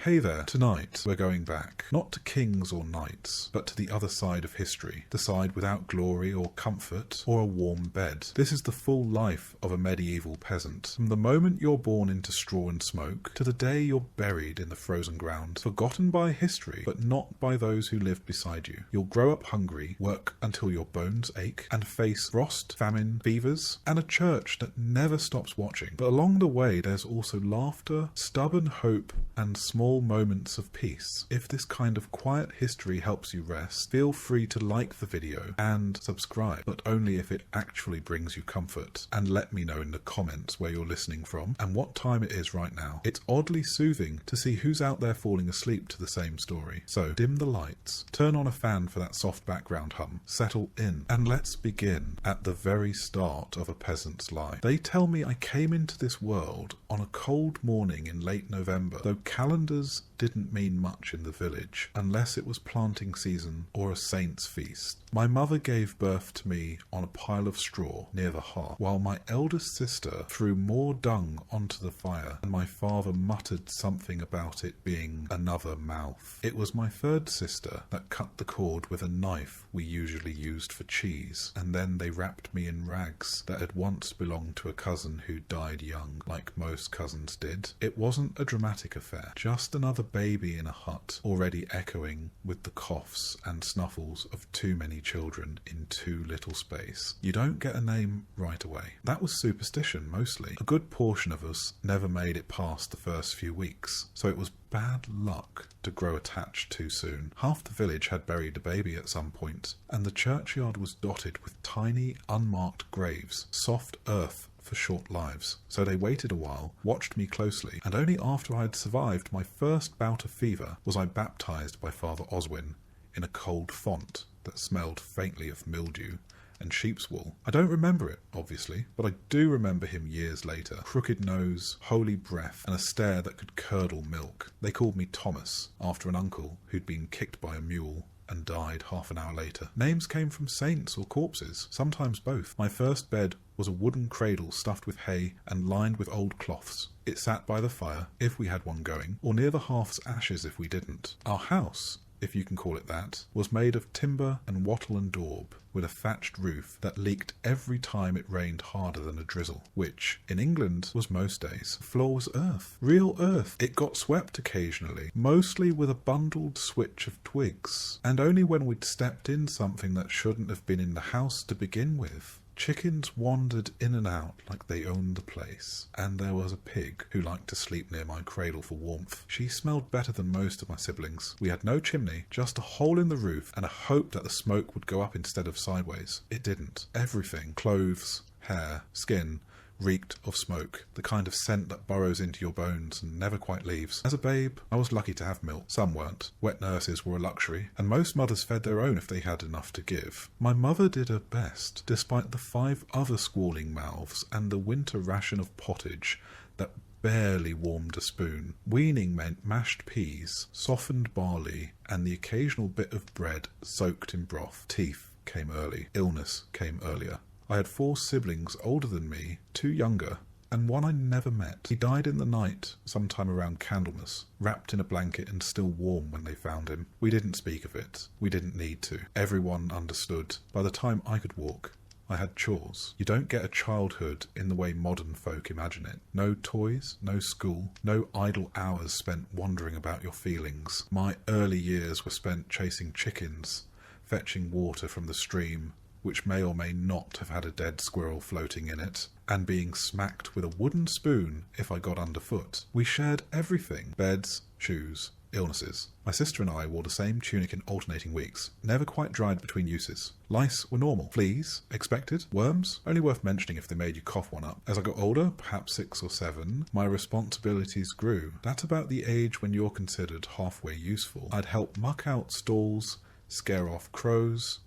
Hey there, tonight we're going back, not to kings or knights, but to the other side of history, the side without glory or comfort or a warm bed. This is the full life of a medieval peasant, from the moment you're born into straw and smoke, to the day you're buried in the frozen ground, forgotten by history, but not by those who lived beside you. You'll grow up hungry, work until your bones ache, and face frost, famine, fevers, and a church that never stops watching. But along the way there's also laughter, stubborn hope, and small moments of peace. If this kind of quiet history helps you rest, feel free to like the video and subscribe, but only if it actually brings you comfort. And let me know in the comments where you're listening from and what time it is right now. It's oddly soothing to see who's out there falling asleep to the same story. So dim the lights, turn on a fan for that soft background hum, settle in, and let's begin at the very start of a peasant's life. They tell me I came into this world on a cold morning in late November, though calendars didn't mean much in the village, unless it was planting season or a saint's feast. My mother gave birth to me on a pile of straw near the hearth, while my eldest sister threw more dung onto the fire, and my father muttered something about it being another mouth. It was my third sister that cut the cord with a knife we usually used for cheese, and then they wrapped me in rags that had once belonged to a cousin who died young, like most cousins did. It wasn't a dramatic affair, just another baby in a hut, already echoing with the coughs and snuffles of too many children in too little space. You don't get a name right away. That was superstition, mostly. A good portion of us never made it past the first few weeks, so it was bad luck to grow attached too soon. Half the village had buried a baby at some point, and the churchyard was dotted with tiny, unmarked graves, soft earth for short lives. So they waited a while, watched me closely, and only after I had survived my first bout of fever was I baptised by Father Oswin in a cold font that smelled faintly of mildew and sheep's wool. I don't remember it, obviously, but I do remember him years later. Crooked nose, holy breath, and a stare that could curdle milk. They called me Thomas, after an uncle who'd been kicked by a mule and died half an hour later. Names came from saints or corpses, sometimes both. My first bed was a wooden cradle stuffed with hay and lined with old cloths. It sat by the fire, if we had one going, or near the hearth's ashes if we didn't. Our house, if you can call it that, was made of timber and wattle and daub, with a thatched roof that leaked every time it rained harder than a drizzle, which, in England, was most days. The floor was earth. Real earth. It got swept occasionally, mostly with a bundled switch of twigs, and only when we'd stepped in something that shouldn't have been in the house to begin with. Chickens wandered in and out like they owned the place, and there was a pig who liked to sleep near my cradle for warmth. She smelled better than most of my siblings. We had no chimney, just a hole in the roof and a hope that the smoke would go up instead of sideways. It didn't. Everything, clothes, hair, skin, reeked of smoke, the kind of scent that burrows into your bones and never quite leaves. As a babe, I was lucky to have milk. Some weren't. Wet nurses were a luxury, and most mothers fed their own if they had enough to give. My mother did her best, despite the 5 other squalling mouths and the winter ration of pottage that barely warmed a spoon. Weaning meant mashed peas, softened barley, and the occasional bit of bread soaked in broth. Teeth came early. Illness came earlier. I had 4 siblings older than me, 2 younger, and one I never met. He died in the night, sometime around Candlemas, wrapped in a blanket and still warm when they found him. We didn't speak of it. We didn't need to. Everyone understood. By the time I could walk, I had chores. You don't get a childhood in the way modern folk imagine it. No toys, no school, no idle hours spent wondering about your feelings. My early years were spent chasing chickens, fetching water from the stream, which may or may not have had a dead squirrel floating in it, and being smacked with a wooden spoon if I got underfoot. We shared everything: beds, shoes, illnesses. My sister and I wore the same tunic in alternating weeks, never quite dried between uses. Lice were normal. Fleas, expected. Worms, only worth mentioning if they made you cough one up. As I got older, perhaps 6 or 7, my responsibilities grew. That's about the age when you're considered halfway useful. I'd help muck out stalls, scare off crows,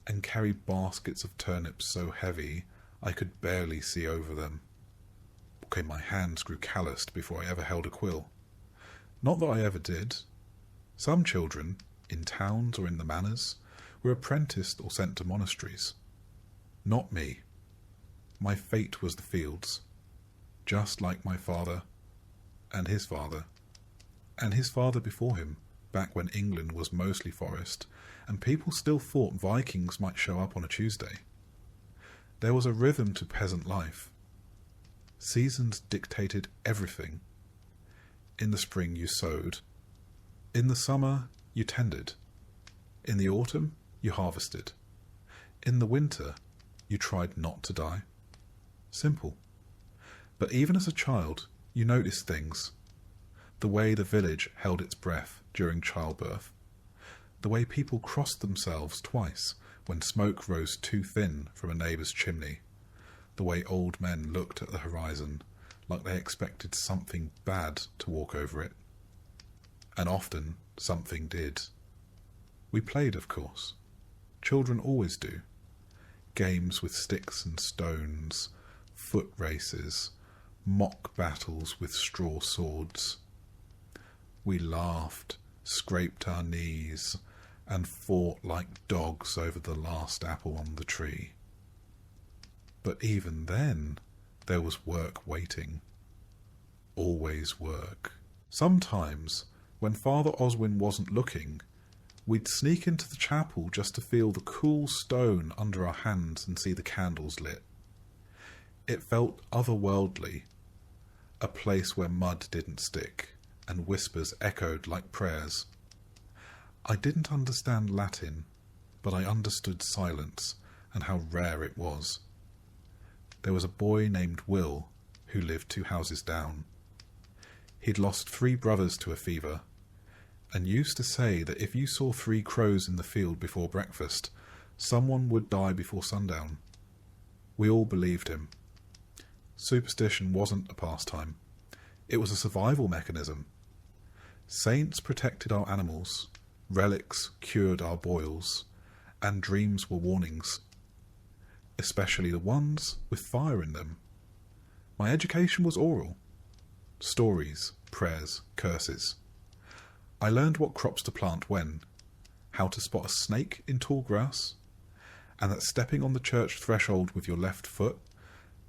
and carry baskets of turnips so heavy I could barely see over them. Okay, my hands grew calloused before I ever held a quill. Not that I ever did. Some children, in towns or in the manors, were apprenticed or sent to monasteries. Not me. My fate was the fields, just like my father and his father and his father before him, back when England was mostly forest, and people still thought Vikings might show up on a Tuesday. There was a rhythm to peasant life. Seasons dictated everything. In the spring you sowed. In the summer you tended. In the autumn you harvested. In the winter you tried not to die. Simple. But even as a child, you noticed things. The way the village held its breath during childbirth. The way people crossed themselves twice when smoke rose too thin from a neighbour's chimney. The way old men looked at the horizon like they expected something bad to walk over it. And often something did. We played, of course. Children always do. Games with sticks and stones, foot races, mock battles with straw swords. We laughed, scraped our knees, and fought like dogs over the last apple on the tree. But even then, there was work waiting. Always work. Sometimes, when Father Oswin wasn't looking, we'd sneak into the chapel just to feel the cool stone under our hands and see the candles lit. It felt otherworldly, a place where mud didn't stick and whispers echoed like prayers. I didn't understand Latin, but I understood silence and how rare it was. There was a boy named Will who lived 2 houses down. He'd lost 3 brothers to a fever, and used to say that if you saw 3 crows in the field before breakfast, someone would die before sundown. We all believed him. Superstition wasn't a pastime. It was a survival mechanism. Saints protected our animals, relics cured our boils, and dreams were warnings. Especially the ones with fire in them. My education was oral. Stories, prayers, curses. I learned what crops to plant when, how to spot a snake in tall grass, and that stepping on the church threshold with your left foot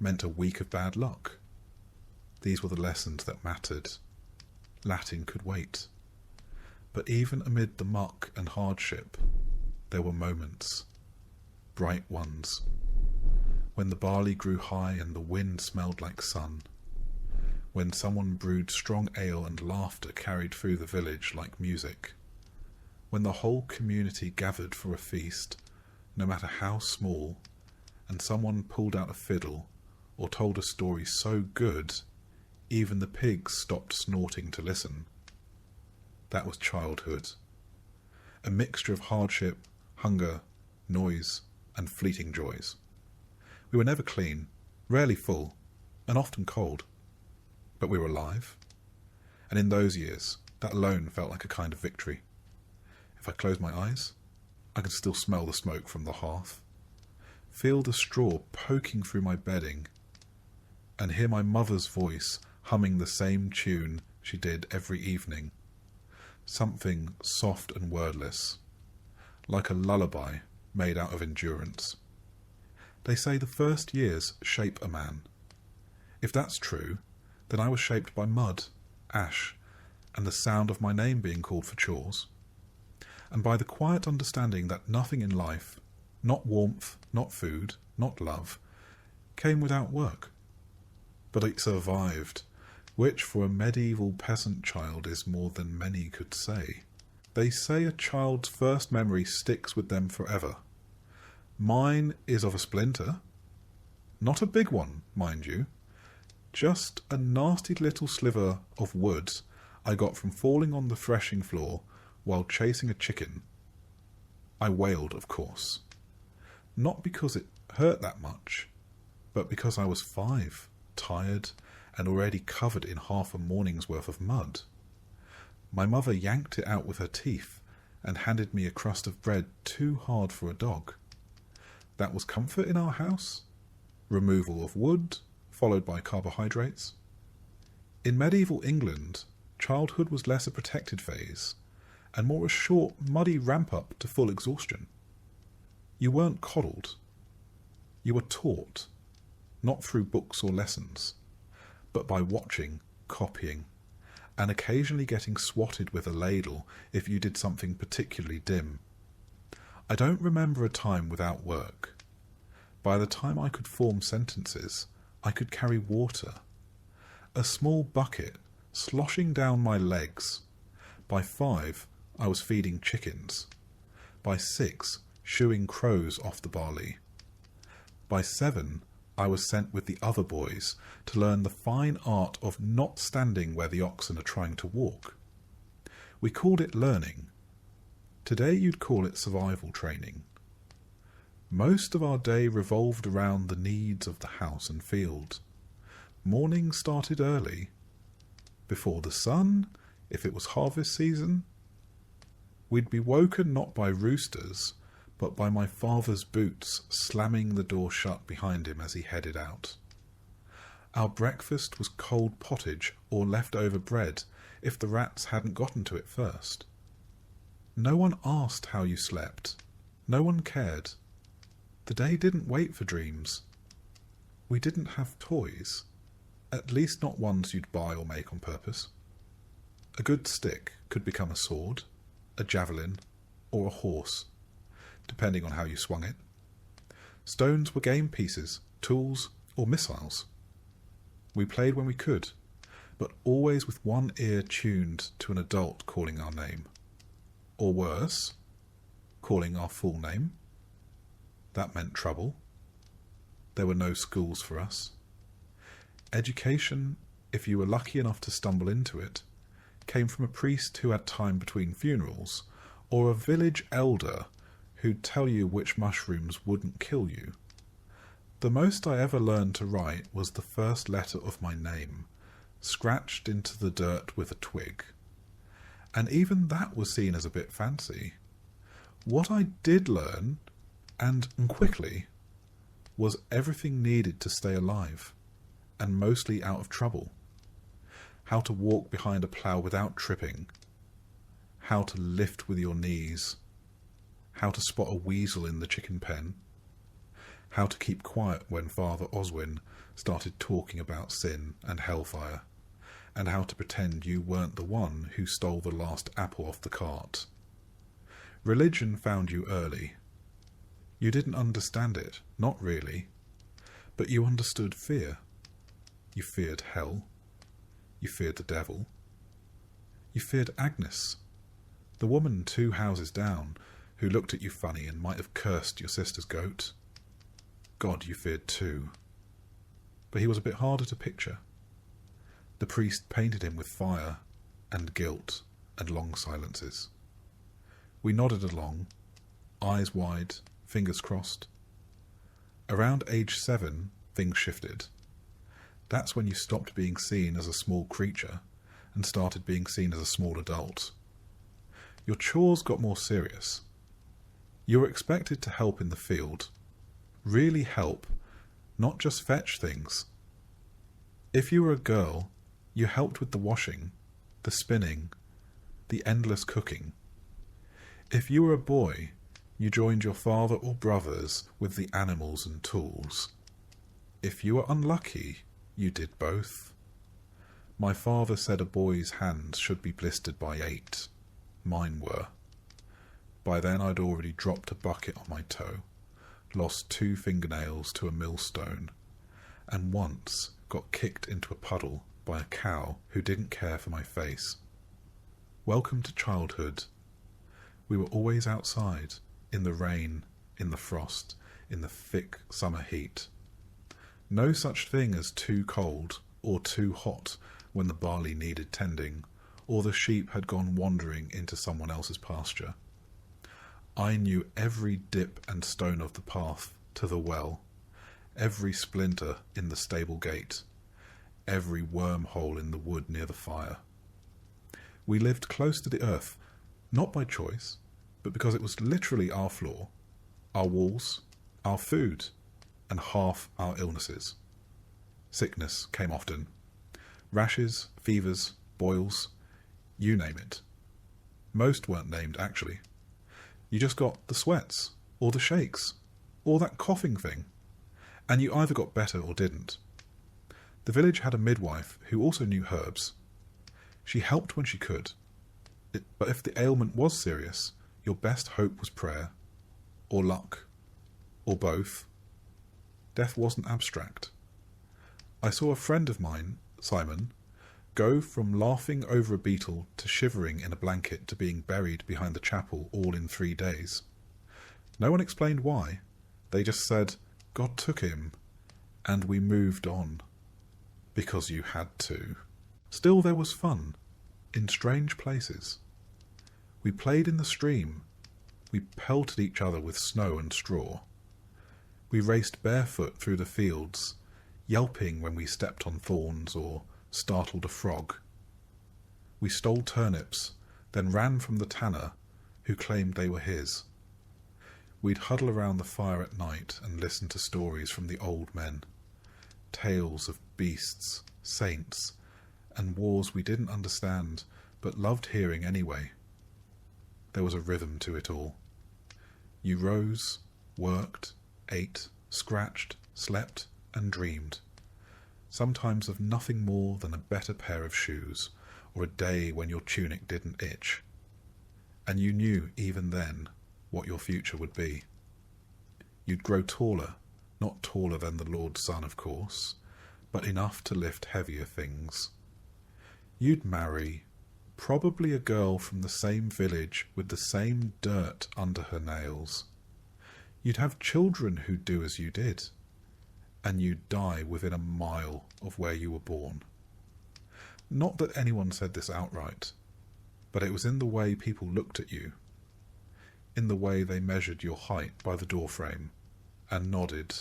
meant a week of bad luck. These were the lessons that mattered. Latin could wait. But even amid the muck and hardship, there were moments, bright ones, when the barley grew high and the wind smelled like sun, when someone brewed strong ale and laughter carried through the village like music, when the whole community gathered for a feast, no matter how small, and someone pulled out a fiddle or told a story so good even the pigs stopped snorting to listen. That was childhood. A mixture of hardship, hunger, noise, and fleeting joys. We were never clean, rarely full, and often cold. But we were alive. And in those years, that alone felt like a kind of victory. If I closed my eyes, I could still smell the smoke from the hearth, feel the straw poking through my bedding, and hear my mother's voice humming the same tune she did every evening. Something soft and wordless, like a lullaby made out of endurance. They say the first years shape a man. If that's true, then I was shaped by mud, ash, and the sound of my name being called for chores, and by the quiet understanding that nothing in life, not warmth, not food, not love, came without work. But it survived, which for a medieval peasant child is more than many could say. They say a child's first memory sticks with them forever. Mine is of a splinter. Not a big one, mind you. Just a nasty little sliver of wood I got from falling on the threshing floor while chasing a chicken. I wailed, of course. Not because it hurt that much, but because I was 5, tired, and already covered in half a morning's worth of mud. My mother yanked it out with her teeth and handed me a crust of bread too hard for a dog. That was comfort in our house. Removal of wood, followed by carbohydrates. In medieval England, childhood was less a protected phase, and more a short, muddy ramp-up to full exhaustion. You weren't coddled. You were taught, not through books or lessons, but by watching, copying, and occasionally getting swatted with a ladle if you did something particularly dim. I don't remember a time without work. By the time I could form sentences, I could carry water. A small bucket sloshing down my legs. By 5, I was feeding chickens. By 6, shooing crows off the barley. By 7, I was sent with the other boys to learn the fine art of not standing where the oxen are trying to walk. We called it learning. Today you'd call it survival training. Most of our day revolved around the needs of the house and field. Morning started early. Before the sun, if it was harvest season, we'd be woken not by roosters, but by my father's boots slamming the door shut behind him as he headed out. Our breakfast was cold pottage or leftover bread if the rats hadn't gotten to it first. No one asked how you slept. No one cared. The day didn't wait for dreams. We didn't have toys, at least not ones you'd buy or make on purpose. A good stick could become a sword, a javelin, or a horse, depending on how you swung it. Stones were game pieces, tools, or missiles. We played when we could, but always with one ear tuned to an adult calling our name. Or worse, calling our full name. That meant trouble. There were no schools for us. Education, if you were lucky enough to stumble into it, came from a priest who had time between funerals, or a village elder who'd tell you which mushrooms wouldn't kill you. The most I ever learned to write was the first letter of my name, scratched into the dirt with a twig. And even that was seen as a bit fancy. What I did learn, and quickly, was everything needed to stay alive, and mostly out of trouble. How to walk behind a plough without tripping. How to lift with your knees. How to spot a weasel in the chicken pen. How to keep quiet when Father Oswin started talking about sin and hellfire, and how to pretend you weren't the one who stole the last apple off the cart. Religion found you early. You didn't understand it, not really, but you understood fear. You feared hell. You feared the devil. You feared Agnes, the woman 2 houses down, who looked at you funny and might have cursed your sister's goat. God you feared too. But he was a bit harder to picture. The priest painted him with fire and guilt and long silences. We nodded along, eyes wide, fingers crossed. Around age 7, things shifted. That's when you stopped being seen as a small creature and started being seen as a small adult. Your chores got more serious. You were expected to help in the field. Really help, not just fetch things. If you were a girl, you helped with the washing, the spinning, the endless cooking. If you were a boy, you joined your father or brothers with the animals and tools. If you were unlucky, you did both. My father said a boy's hands should be blistered by 8. Mine were. By then I'd already dropped a bucket on my toe, lost 2 fingernails to a millstone, and once got kicked into a puddle by a cow who didn't care for my face. Welcome to childhood. We were always outside, in the rain, in the frost, in the thick summer heat. No such thing as too cold or too hot when the barley needed tending, or the sheep had gone wandering into someone else's pasture. I knew every dip and stone of the path to the well, every splinter in the stable gate, every wormhole in the wood near the fire. We lived close to the earth, not by choice, but because it was literally our floor, our walls, our food, and half our illnesses. Sickness came often. Rashes, fevers, boils, you name it. Most weren't named, actually. You just got the sweats, or the shakes, or that coughing thing, and you either got better or didn't. The village had a midwife who also knew herbs. She helped when she could. But if the ailment was serious, your best hope was prayer, or luck, or both. Death wasn't abstract. I saw a friend of mine, Simon, go from laughing over a beetle to shivering in a blanket to being buried behind the chapel all in 3 days. No one explained why. They just said, God took him, and we moved on. Because you had to. Still there was fun, in strange places. We played in the stream. We pelted each other with snow and straw. We raced barefoot through the fields, yelping when we stepped on thorns or startled a frog. We stole turnips, then ran from the tanner, who claimed they were his. We'd huddle around the fire at night and listen to stories from the old men, tales of beasts, saints, and wars we didn't understand, but loved hearing anyway. There was a rhythm to it all. You rose, worked, ate, scratched, slept, and dreamed. Sometimes of nothing more than a better pair of shoes, or a day when your tunic didn't itch. And you knew, even then, what your future would be. You'd grow taller, not taller than the Lord's Son, of course, but enough to lift heavier things. You'd marry, probably a girl from the same village with the same dirt under her nails. You'd have children who'd do as you did, and you'd die within a mile of where you were born. Not that anyone said this outright, but it was in the way people looked at you, in the way they measured your height by the doorframe, and nodded,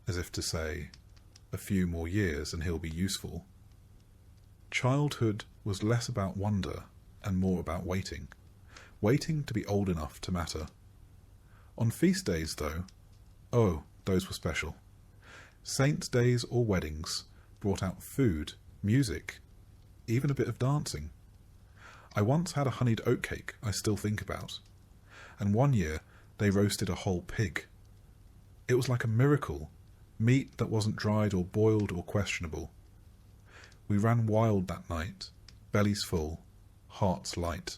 as if to say, a few more years and he'll be useful. Childhood was less about wonder and more about waiting to be old enough to matter. On feast days, though, oh, those were special. Saints' days or weddings brought out food, music, even a bit of dancing. I once had a honeyed oatcake I still think about, and one year they roasted a whole pig. It was like a miracle, meat that wasn't dried or boiled or questionable. We ran wild that night, bellies full, hearts light,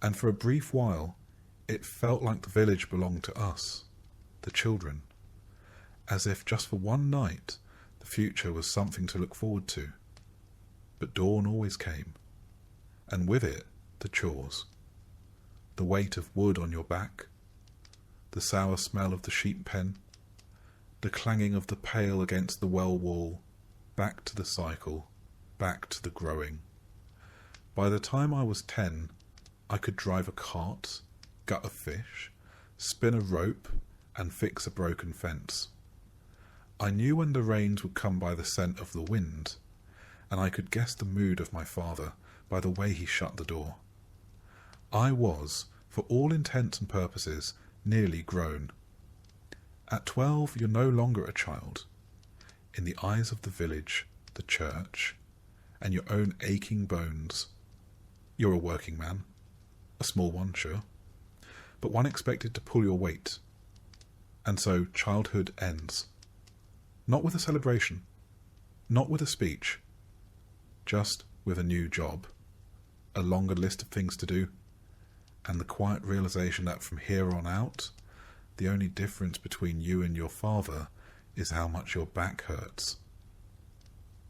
and for a brief while it felt like the village belonged to us, the children, as if just for one night the future was something to look forward to. But dawn always came, and with it the chores, the weight of wood on your back, the sour smell of the sheep pen, the clanging of the pail against the well wall, back to the cycle, back to the growing. By the time I was 10, I could drive a cart, gut a fish, spin a rope, and fix a broken fence. I knew when the rains would come by the scent of the wind, and I could guess the mood of my father by the way he shut the door. I was, for all intents and purposes, nearly grown. At 12, you're no longer a child. In the eyes of the village, the church, and your own aching bones, you're a working man. A small one, sure, but one expected to pull your weight. And so childhood ends. Not with a celebration, not with a speech, just with a new job, a longer list of things to do, and the quiet realization that from here on out, the only difference between you and your father is how much your back hurts.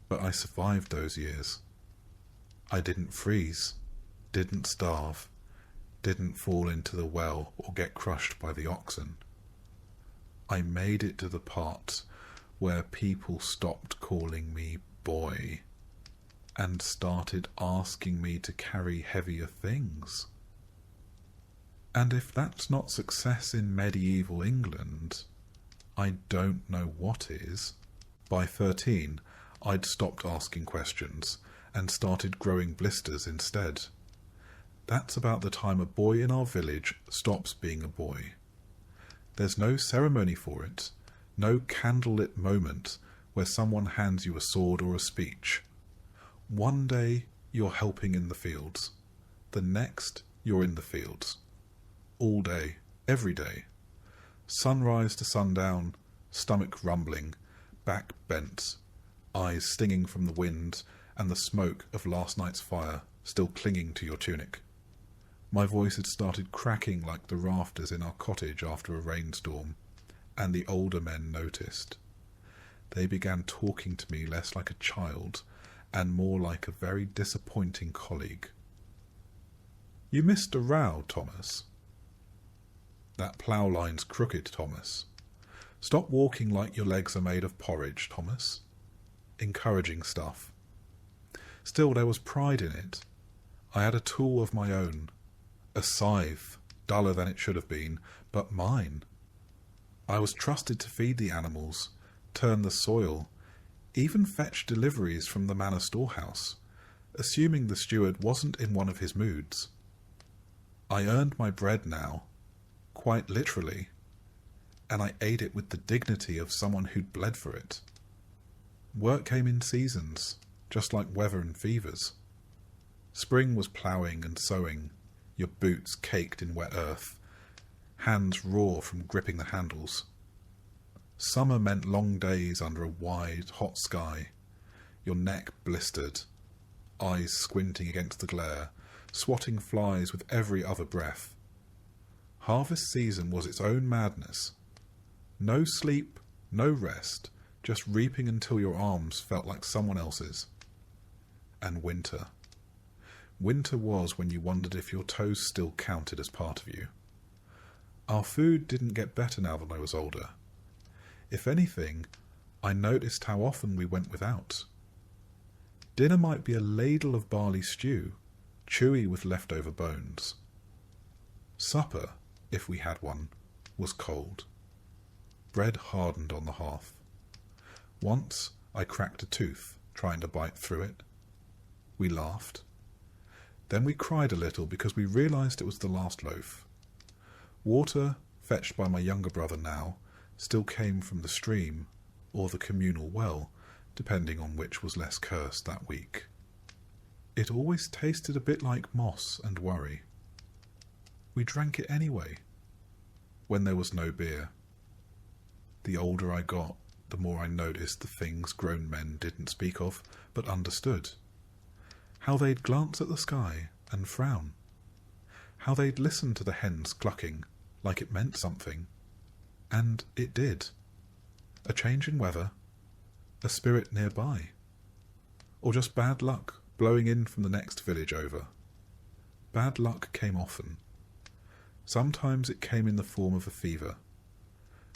But I survived those years. I didn't freeze, didn't starve, didn't fall into the well or get crushed by the oxen. I made it to the part where people stopped calling me boy and started asking me to carry heavier things. And if that's not success in medieval England, I don't know what is. By 13, I'd stopped asking questions and started growing blisters instead. That's about the time a boy in our village stops being a boy. There's no ceremony for it, no candlelit moment where someone hands you a sword or a speech. One day you're helping in the fields, the next you're in the fields. All day, every day. Sunrise to sundown, stomach rumbling, back bent, eyes stinging from the wind, and the smoke of last night's fire still clinging to your tunic. My voice had started cracking like the rafters in our cottage after a rainstorm, and the older men noticed. They began talking to me less like a child and more like a very disappointing colleague. "You missed a row, Thomas." "That plough line's crooked, Thomas." "Stop walking like your legs are made of porridge, Thomas." Encouraging stuff. Still, there was pride in it. I had a tool of my own. A scythe, duller than it should have been, but mine. I was trusted to feed the animals, turn the soil, even fetch deliveries from the manor storehouse, assuming the steward wasn't in one of his moods. I earned my bread now, quite literally, and I ate it with the dignity of someone who'd bled for it. Work came in seasons, just like weather and fevers. Spring was ploughing and sowing, your boots caked in wet earth, hands raw from gripping the handles. Summer meant long days under a wide, hot sky, your neck blistered, eyes squinting against the glare, swatting flies with every other breath. Harvest season was its own madness. No sleep, no rest, just reaping until your arms felt like someone else's. And winter. Winter was when you wondered if your toes still counted as part of you. Our food didn't get better now that I was older. If anything, I noticed how often we went without. Dinner might be a ladle of barley stew, chewy with leftover bones. Supper, if we had one, was cold. Bread hardened on the hearth. Once I cracked a tooth, trying to bite through it. We laughed. Then we cried a little because we realised it was the last loaf. Water, fetched by my younger brother now, still came from the stream or the communal well, depending on which was less cursed that week. It always tasted a bit like moss and worry. We drank it anyway, when there was no beer. The older I got, the more I noticed the things grown men didn't speak of, but understood. How they'd glance at the sky and frown. How they'd listen to the hens clucking like it meant something. And it did. A change in weather, a spirit nearby, or just bad luck blowing in from the next village over. Bad luck came often. Sometimes it came in the form of a fever.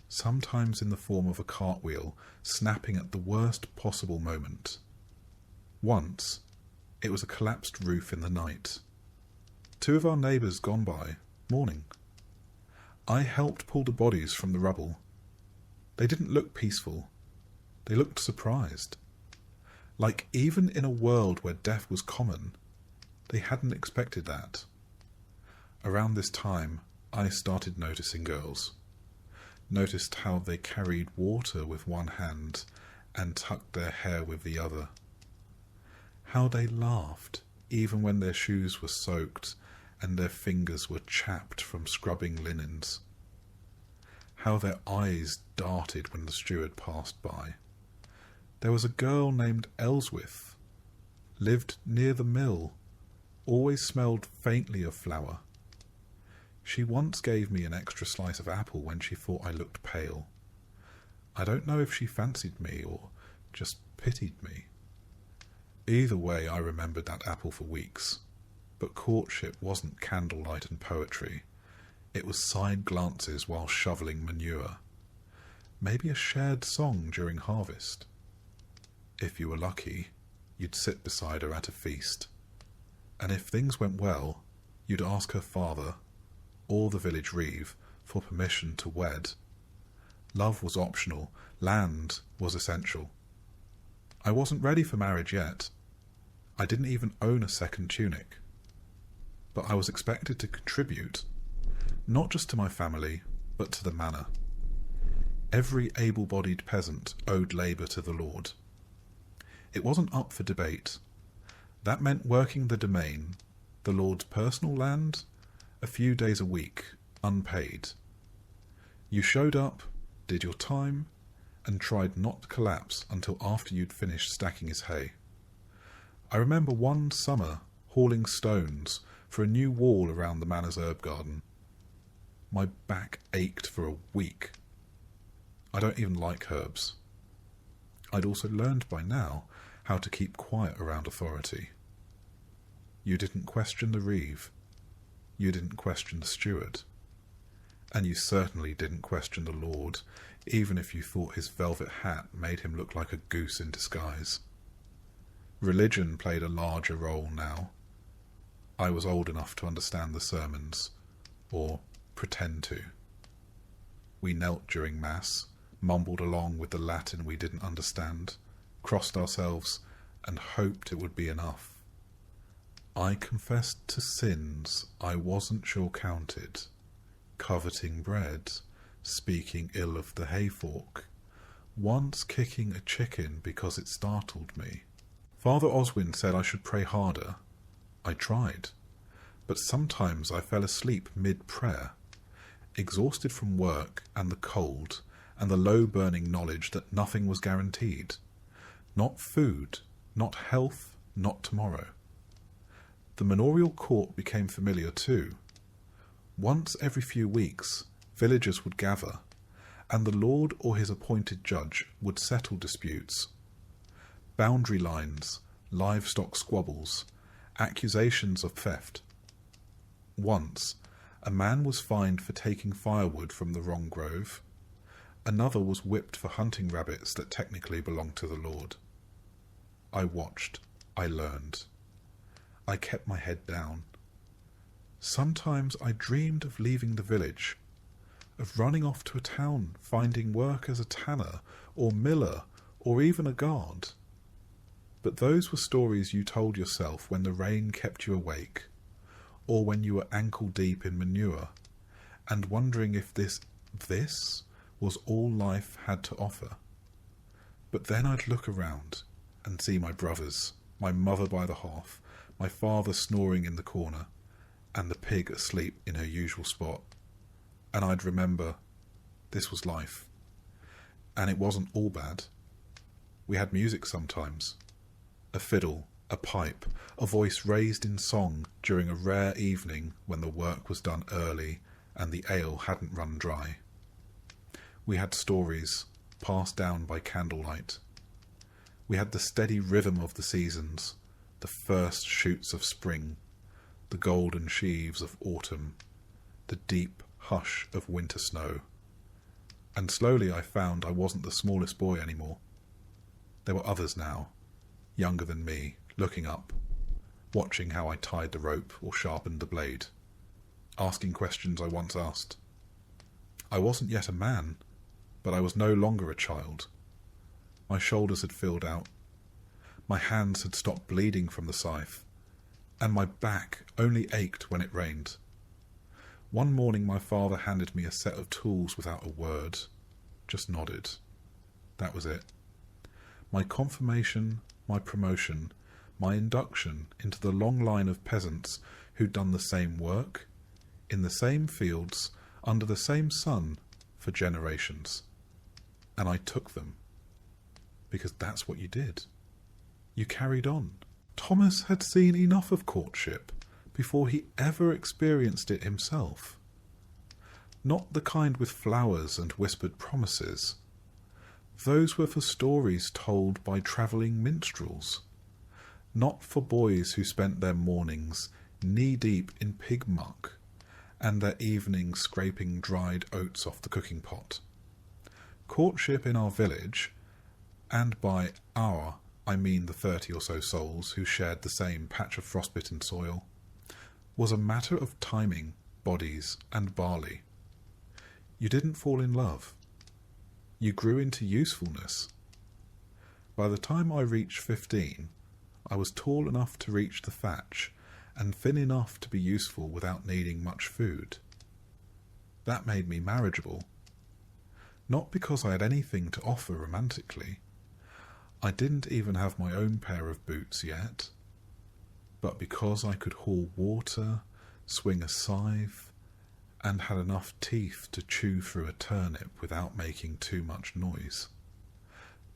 Sometimes in the form of a cartwheel snapping at the worst possible moment. Once, it was a collapsed roof in the night. 2 of our neighbours gone by, mourning. I helped pull the bodies from the rubble. They didn't look peaceful. They looked surprised. Like even in a world where death was common, they hadn't expected that. Around this time, I started noticing girls. Noticed how they carried water with one hand and tucked their hair with the other. How they laughed, even when their shoes were soaked and their fingers were chapped from scrubbing linens. How their eyes darted when the steward passed by. There was a girl named Elswith, lived near the mill, always smelled faintly of flour. She once gave me an extra slice of apple when she thought I looked pale. I don't know if she fancied me or just pitied me. Either way, I remembered that apple for weeks. But courtship wasn't candlelight and poetry. It was side glances while shoveling manure. Maybe a shared song during harvest. If you were lucky, you'd sit beside her at a feast. And if things went well, you'd ask her father, or the village reeve, for permission to wed. Love was optional. Land was essential. I wasn't ready for marriage yet. I didn't even own a second tunic. But I was expected to contribute, not just to my family, but to the manor. Every able-bodied peasant owed labour to the lord. It wasn't up for debate. That meant working the domain, the lord's personal land, a few days a week, unpaid. You showed up, did your time, and tried not to collapse until after you'd finished stacking his hay. I remember one summer hauling stones for a new wall around the manor's herb garden. My back ached for a week. I don't even like herbs. I'd also learned by now how to keep quiet around authority. You didn't question the reeve. You didn't question the steward. And you certainly didn't question the Lord, even if you thought his velvet hat made him look like a goose in disguise. Religion played a larger role now. I was old enough to understand the sermons, or pretend to. We knelt during Mass, mumbled along with the Latin we didn't understand, crossed ourselves, and hoped it would be enough. I confessed to sins I wasn't sure counted, coveting bread, speaking ill of the hayfork, once kicking a chicken because it startled me. Father Oswin said I should pray harder. I tried, but sometimes I fell asleep mid-prayer, exhausted from work and the cold and the low-burning knowledge that nothing was guaranteed. Not food, not health, not tomorrow. The manorial court became familiar too. Once every few weeks, villagers would gather, and the Lord or his appointed judge would settle disputes. Boundary lines, livestock squabbles, accusations of theft. Once, a man was fined for taking firewood from the wrong grove. Another was whipped for hunting rabbits that technically belonged to the Lord. I watched. I learned. I kept my head down. Sometimes I dreamed of leaving the village, of running off to a town, finding work as a tanner, or miller, or even a guard. But those were stories you told yourself when the rain kept you awake, or when you were ankle-deep in manure, and wondering if this was all life had to offer. But then I'd look around and see my brothers, my mother by the hearth, my father snoring in the corner, and the pig asleep in her usual spot, and I'd remember this was life. And it wasn't all bad. We had music sometimes. A fiddle, a pipe, a voice raised in song during a rare evening when the work was done early and the ale hadn't run dry. We had stories passed down by candlelight. We had the steady rhythm of the seasons, the first shoots of spring, the golden sheaves of autumn, the deep hush of winter snow. And slowly I found I wasn't the smallest boy anymore. There were others now, younger than me, looking up, watching how I tied the rope or sharpened the blade, asking questions I once asked. I wasn't yet a man, but I was no longer a child. My shoulders had filled out. My hands had stopped bleeding from the scythe, and my back only ached when it rained. One morning my father handed me a set of tools without a word, just nodded. That was it. My confirmation, my promotion, my induction into the long line of peasants who'd done the same work, in the same fields, under the same sun, for generations. And I took them. Because that's what you did. You carried on. Thomas had seen enough of courtship before he ever experienced it himself. Not the kind with flowers and whispered promises. Those were for stories told by travelling minstrels. Not for boys who spent their mornings knee-deep in pig muck and their evenings scraping dried oats off the cooking pot. Courtship in our village, and by our I mean the 30 or so souls who shared the same patch of frostbitten soil, was a matter of timing, bodies, and barley. You didn't fall in love. You grew into usefulness. By the time I reached 15, I was tall enough to reach the thatch and thin enough to be useful without needing much food. That made me marriageable. Not because I had anything to offer romantically. I didn't even have my own pair of boots yet, but because I could haul water, swing a scythe, and had enough teeth to chew through a turnip without making too much noise.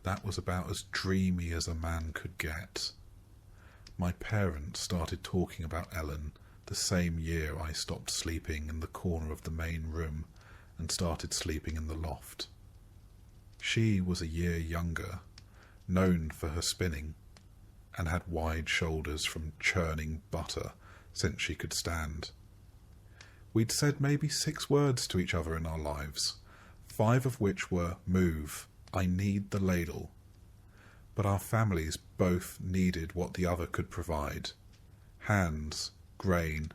That was about as dreamy as a man could get. My parents started talking about Ellen the same year I stopped sleeping in the corner of the main room and started sleeping in the loft. She was a year younger, known for her spinning, and had wide shoulders from churning butter since she could stand. We'd said maybe 6 words to each other in our lives, 5 of which were, "Move, I need the ladle." But our families both needed what the other could provide: hands, grain,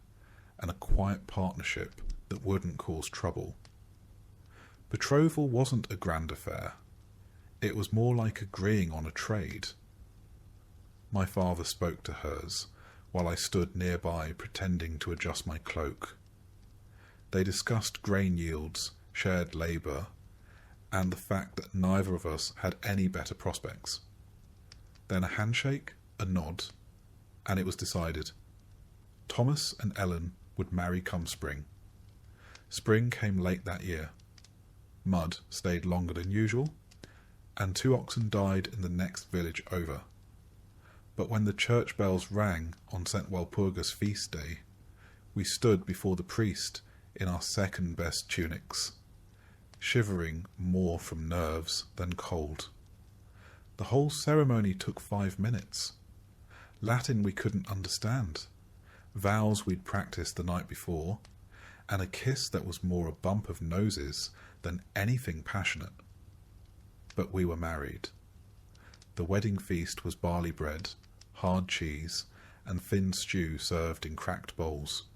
and a quiet partnership that wouldn't cause trouble. Betrothal wasn't a grand affair. It was more like agreeing on a trade. My father spoke to hers, while I stood nearby pretending to adjust my cloak. They discussed grain yields, shared labour, and the fact that neither of us had any better prospects. Then a handshake, a nod, and it was decided. Thomas and Ellen would marry come spring. Spring came late that year. Mud stayed longer than usual, and 2 oxen died in the next village over. But when the church bells rang on St. Walpurga's feast day, we stood before the priest in our second-best tunics, shivering more from nerves than cold. The whole ceremony took 5 minutes. Latin we couldn't understand, vows we'd practiced the night before, and a kiss that was more a bump of noses than anything passionate. But we were married. The wedding feast was barley bread, hard cheese, and thin stew served in cracked bowls.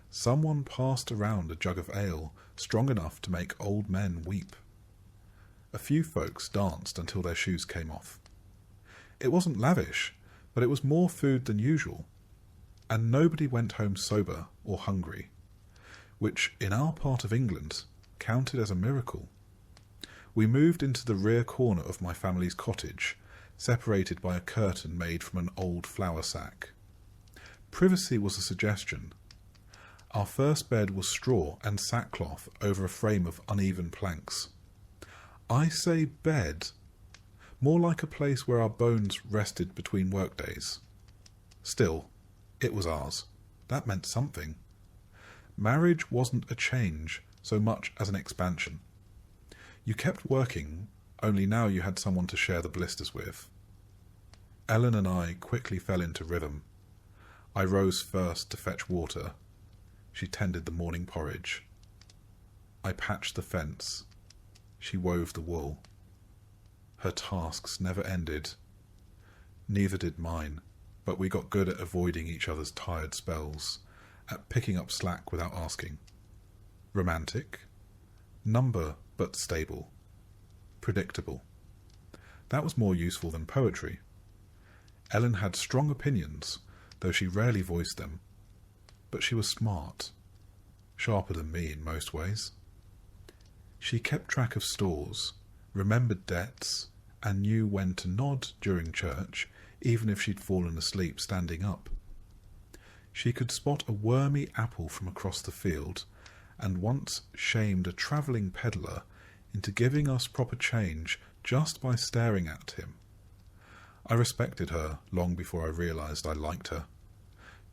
Someone passed around a jug of ale strong enough to make old men weep. A few folks danced until their shoes came off. It wasn't lavish, but it was more food than usual, and nobody went home sober or hungry, which in our part of England counted as a miracle. We moved into the rear corner of my family's cottage, separated by a curtain made from an old flour sack. Privacy was a suggestion. Our first bed was straw and sackcloth over a frame of uneven planks. I say bed, more like a place where our bones rested between workdays. Still, it was ours. That meant something. Marriage wasn't a change so much as an expansion. You kept working, only now you had someone to share the blisters with. Ellen and I quickly fell into rhythm. I rose first to fetch water. She tended the morning porridge. I patched the fence. She wove the wool. Her tasks never ended. Neither did mine, but we got good at avoiding each other's tired spells, at picking up slack without asking. Romantic? Number, but stable. Predictable. That was more useful than poetry. Ellen had strong opinions, though she rarely voiced them. But she was smart, sharper than me in most ways. She kept track of stores, remembered debts, and knew when to nod during church, even if she'd fallen asleep standing up. She could spot a wormy apple from across the field, and once shamed a travelling peddler into giving us proper change just by staring at him. I respected her long before I realised I liked her.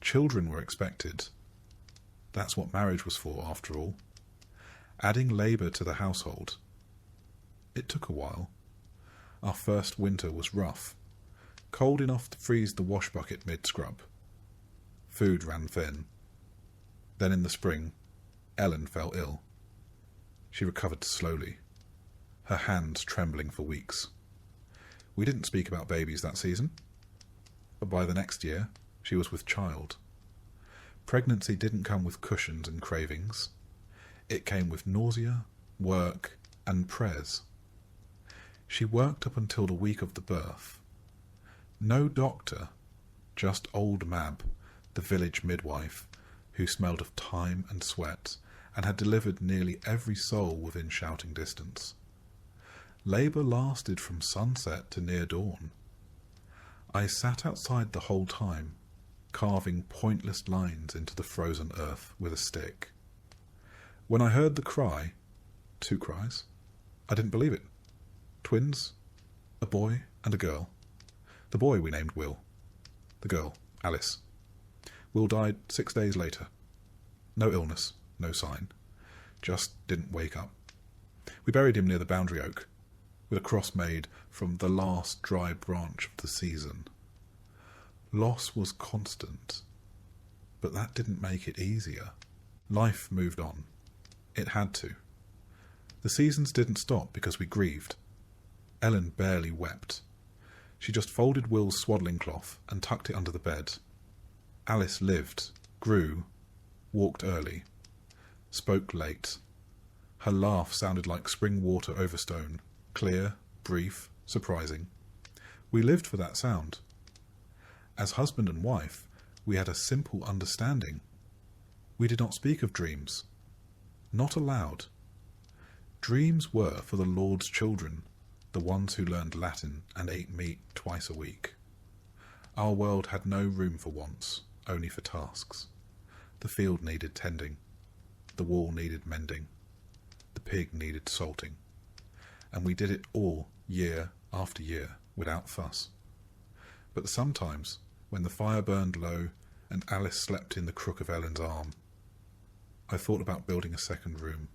Children were expected. That's what marriage was for, after all. Adding labour to the household. It took a while. Our first winter was rough. Cold enough to freeze the wash bucket mid-scrub. Food ran thin. Then in the spring, Ellen fell ill. She recovered slowly, her hands trembling for weeks. We didn't speak about babies that season, but by the next year, she was with child. Pregnancy didn't come with cushions and cravings. It came with nausea, work, and prayers. She worked up until the week of the birth. No doctor, just old Mab, the village midwife, who smelled of thyme and sweat, and had delivered nearly every soul within shouting distance. Labour lasted from sunset to near dawn. I sat outside the whole time, carving pointless lines into the frozen earth with a stick. When I heard the cry, 2 cries, I didn't believe it. Twins, a boy and a girl. The boy we named Will. The girl, Alice. Will died 6 days later. No illness, no sign. Just didn't wake up. We buried him near the boundary oak, with a cross made from the last dry branch of the season. Loss was constant, but that didn't make it easier. Life moved on. It had to. The seasons didn't stop because we grieved. Ellen barely wept. She just folded Will's swaddling cloth and tucked it under the bed. Alice lived, grew, walked early, spoke late. Her laugh sounded like spring water over stone, clear, brief, surprising. We lived for that sound. As husband and wife, we had a simple understanding. We did not speak of dreams. Not aloud. Dreams were for the Lord's children, the ones who learned Latin and ate meat twice a week. Our world had no room for wants, only for tasks. The field needed tending. The wall needed mending. The pig needed salting. And we did it all year after year without fuss. But sometimes, when the fire burned low and Alice slept in the crook of Ellen's arm, I thought about building a second room,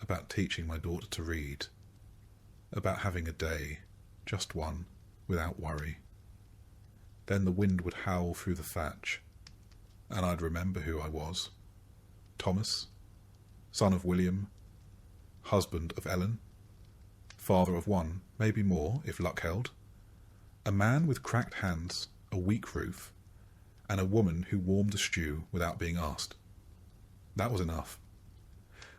about teaching my daughter to read, about having a day, just one, without worry. Then the wind would howl through the thatch, and I'd remember who I was. Thomas, son of William, husband of Ellen, father of one, maybe more, if luck held, a man with cracked hands, a weak roof, and a woman who warmed the stew without being asked. That was enough.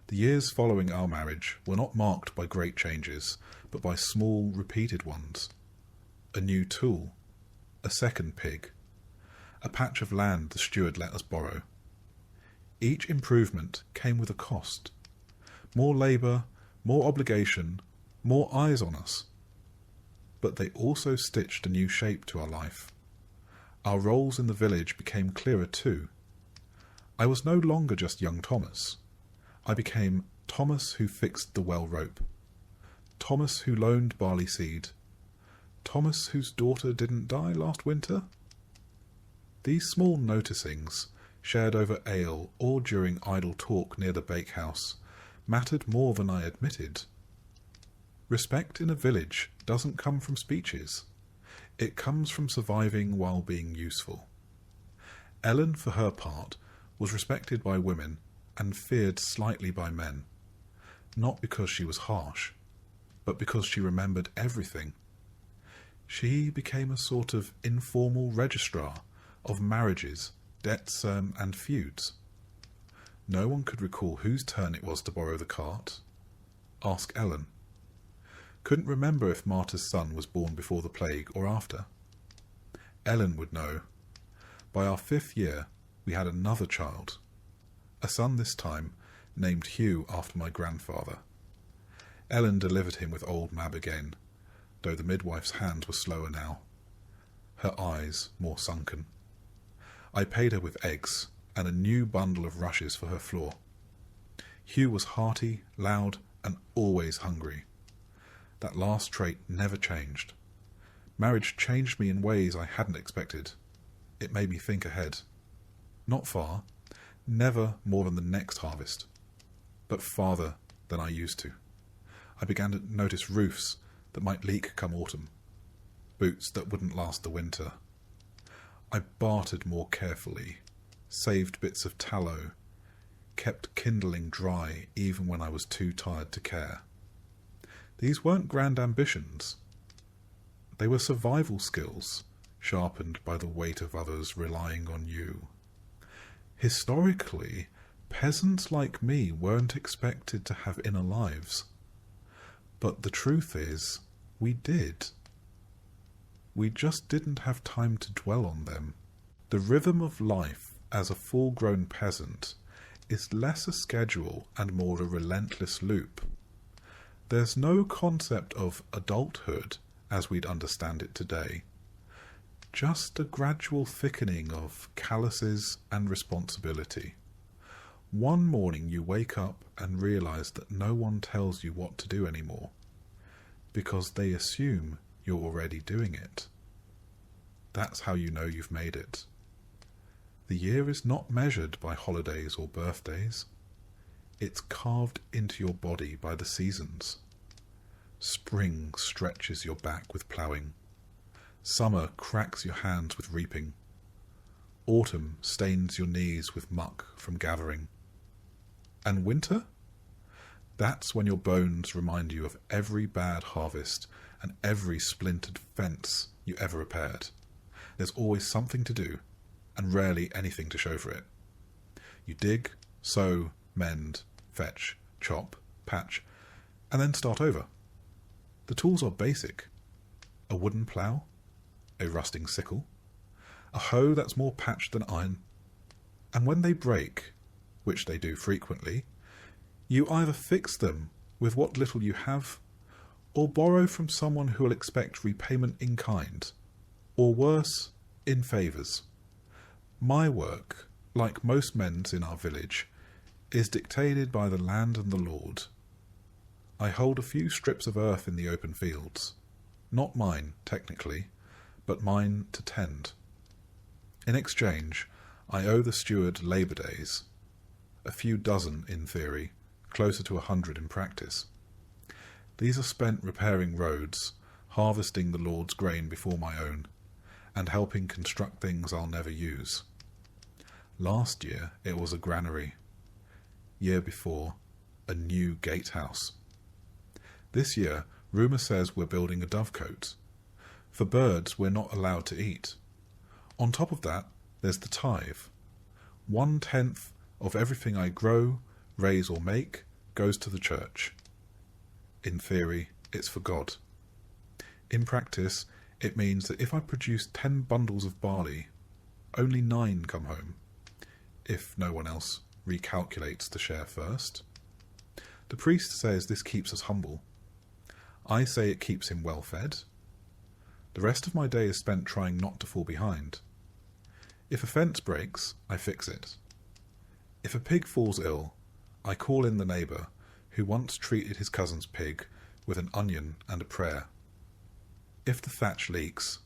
The years following our marriage were not marked by great changes, but by small, repeated ones. A new tool, a second pig, a patch of land the steward let us borrow. Each improvement came with a cost. More labour, more obligation, more eyes on us. But they also stitched a new shape to our life. Our roles in the village became clearer too. I was no longer just young Thomas. I became Thomas who fixed the well rope, Thomas who loaned barley seed, Thomas whose daughter didn't die last winter. These small noticings, shared over ale or during idle talk near the bakehouse, mattered more than I admitted. Respect in a village doesn't come from speeches. It comes from surviving while being useful. Ellen, for her part, was respected by women and feared slightly by men, not because she was harsh, but because she remembered everything. She became a sort of informal registrar of marriages, debts, and feuds. No one could recall whose turn it was to borrow the cart. Ask Ellen. Couldn't remember if Martha's son was born before the plague or after. Ellen would know. By our 5th year, we had another child. A son this time, named Hugh after my grandfather. Ellen delivered him with old Mab again, though the midwife's hands were slower now, her eyes more sunken. I paid her with eggs and a new bundle of rushes for her floor. Hugh was hearty, loud, and always hungry. That last trait never changed. Marriage changed me in ways I hadn't expected. It made me think ahead. Not far, never more than the next harvest, but farther than I used to. I began to notice roofs that might leak come autumn, boots that wouldn't last the winter. I bartered more carefully, saved bits of tallow, kept kindling dry even when I was too tired to care. These weren't grand ambitions. They were survival skills, sharpened by the weight of others relying on you. Historically, peasants like me weren't expected to have inner lives. But the truth is, we did. We just didn't have time to dwell on them. The rhythm of life as a full-grown peasant is less a schedule and more a relentless loop. There's no concept of adulthood as we'd understand it today. Just a gradual thickening of calluses and responsibility. One morning you wake up and realise that no one tells you what to do anymore, because they assume you're already doing it. That's how you know you've made it. The year is not measured by holidays or birthdays. It's carved into your body by the seasons. Spring stretches your back with ploughing. Summer cracks your hands with reaping. Autumn stains your knees with muck from gathering. And winter? That's when your bones remind you of every bad harvest and every splintered fence you ever repaired. There's always something to do, and rarely anything to show for it. You dig, sow, mend, fetch, chop, patch, and then start over. The tools are basic. A wooden plough, a rusting sickle, a hoe that's more patched than iron. And when they break, which they do frequently, you either fix them with what little you have, or borrow from someone who will expect repayment in kind, or worse, in favours. My work, like most men's in our village, is dictated by the land and the Lord. I hold a few strips of earth in the open fields, not mine, technically, but mine to tend. In exchange, I owe the steward labour days, a few dozen in theory, closer to 100 in practice. These are spent repairing roads, harvesting the Lord's grain before my own, and helping construct things I'll never use. Last year it was a granary. Year before, a new gatehouse. This year, rumour says we're building a dovecote. For birds we're not allowed to eat. On top of that, there's the tithe. 1/10 of everything I grow, raise or make goes to the church. In theory, it's for God. In practice, it means that if I produce 10 bundles of barley, only 9 come home, if no one else recalculates the share first. The priest says this keeps us humble. I say it keeps him well fed. The rest of my day is spent trying not to fall behind. If a fence breaks, I fix it. If a pig falls ill, I call in the neighbour who once treated his cousin's pig with an onion and a prayer. If the thatch leaks,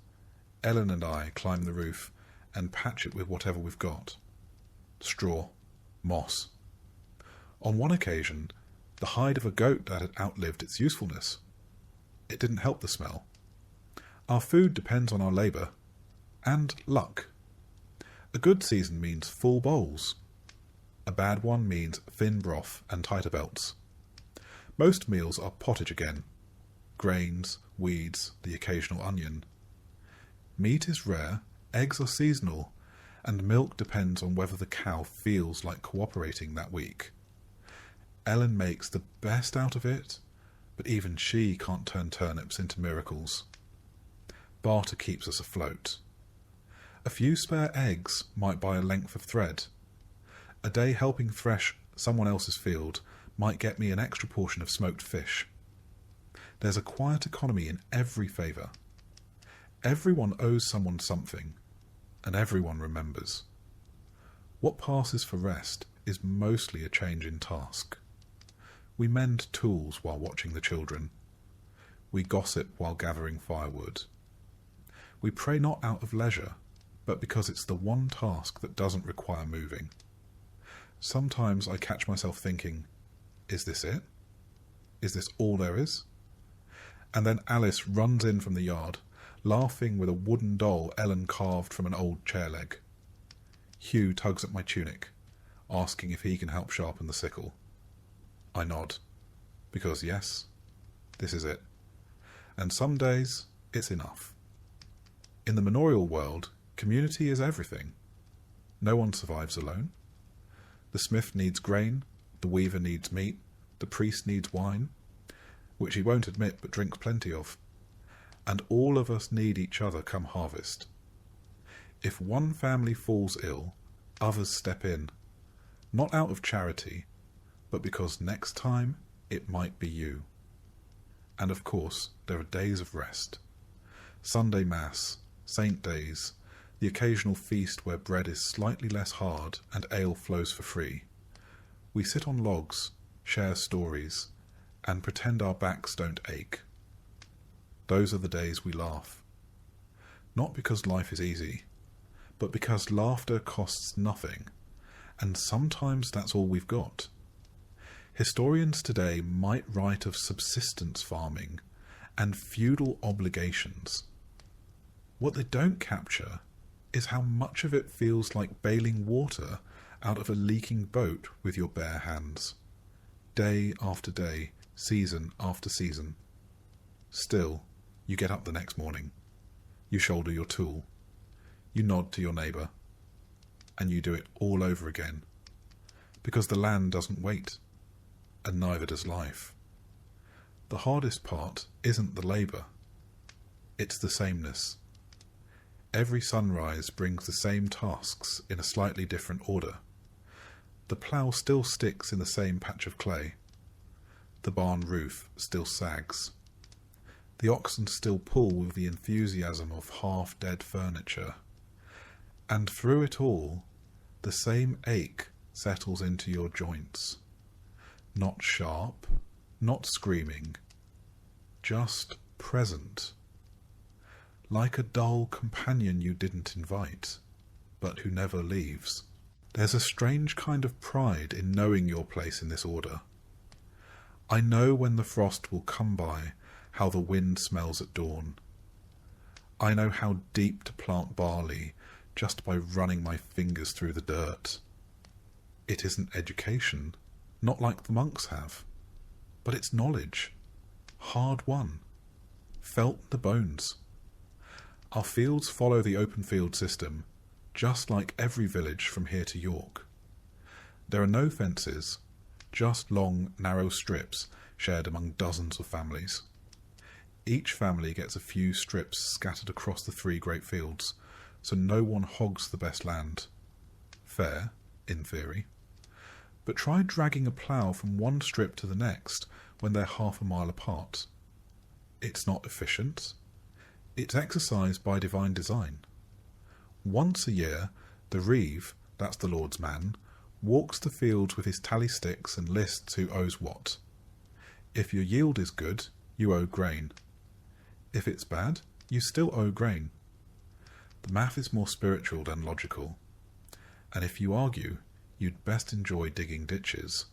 Ellen and I climb the roof and patch it with whatever we've got. Straw, moss. On one occasion, the hide of a goat that had outlived its usefulness. It didn't help the smell. Our food depends on our labour, and luck. A good season means full bowls. A bad one means thin broth and tighter belts. Most meals are pottage again. Grains, weeds, the occasional onion. Meat is rare, eggs are seasonal, and milk depends on whether the cow feels like cooperating that week. Ellen makes the best out of it, but even she can't turn turnips into miracles. Barter keeps us afloat. A few spare eggs might buy a length of thread. A day helping thresh someone else's field might get me an extra portion of smoked fish. There's a quiet economy in every favour. Everyone owes someone something, and everyone remembers. What passes for rest is mostly a change in task. We mend tools while watching the children. We gossip while gathering firewood. We pray not out of leisure, but because it's the one task that doesn't require moving. Sometimes I catch myself thinking, is this it? Is this all there is? And then Alice runs in from the yard, laughing with a wooden doll Ellen carved from an old chair leg. Hugh tugs at my tunic, asking if he can help sharpen the sickle. I nod, because yes, this is it. And some days, it's enough. In the manorial world, community is everything. No one survives alone. The smith needs grain, the weaver needs meat, the priest needs wine, which he won't admit but drinks plenty of. And all of us need each other come harvest. If one family falls ill, others step in, not out of charity, but because next time it might be you. And of course, there are days of rest. Sunday Mass, Saint Days, the occasional feast where bread is slightly less hard and ale flows for free. We sit on logs, share stories, and pretend our backs don't ache. Those are the days we laugh. Not because life is easy, but because laughter costs nothing, and sometimes that's all we've got. Historians today might write of subsistence farming and feudal obligations. What they don't capture is how much of it feels like bailing water out of a leaking boat with your bare hands, day after day, season after season. Still, you get up the next morning, you shoulder your tool, you nod to your neighbour, and you do it all over again, because the land doesn't wait, and neither does life. The hardest part isn't the labour, it's the sameness. Every sunrise brings the same tasks in a slightly different order. The plough still sticks in the same patch of clay. The barn roof still sags. The oxen still pull with the enthusiasm of half-dead furniture. And through it all, the same ache settles into your joints. Not sharp, not screaming, just present. Like a dull companion you didn't invite, but who never leaves. There's a strange kind of pride in knowing your place in this order. I know when the frost will come by, how the wind smells at dawn. I know how deep to plant barley just by running my fingers through the dirt. It isn't education, not like the monks have, but it's knowledge, hard won, felt in the bones. Our fields follow the open field system, just like every village from here to York. There are no fences, just long, narrow strips shared among dozens of families. Each family gets a few strips scattered across the 3 great fields, so no one hogs the best land. Fair, in theory. But try dragging a plough from one strip to the next when they're half a mile apart. It's not efficient. It's exercise by divine design. Once a year, the reeve, that's the Lord's man, walks the fields with his tally sticks and lists who owes what. If your yield is good, you owe grain. If it's bad, you still owe grain. The math is more spiritual than logical. And if you argue, you'd best enjoy digging ditches.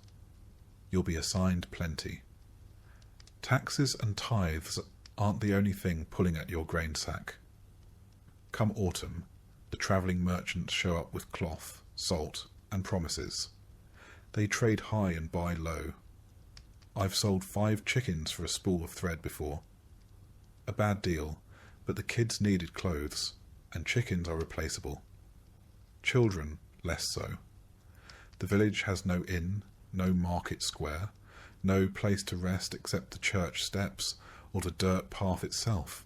You'll be assigned plenty. Taxes and tithes aren't the only thing pulling at your grain sack. Come autumn, the travelling merchants show up with cloth, salt, and promises. They trade high and buy low. I've sold 5 chickens for a spool of thread before. A bad deal, but the kids needed clothes, and chickens are replaceable. Children, less so. The village has no inn, no market square, no place to rest except the church steps or the dirt path itself.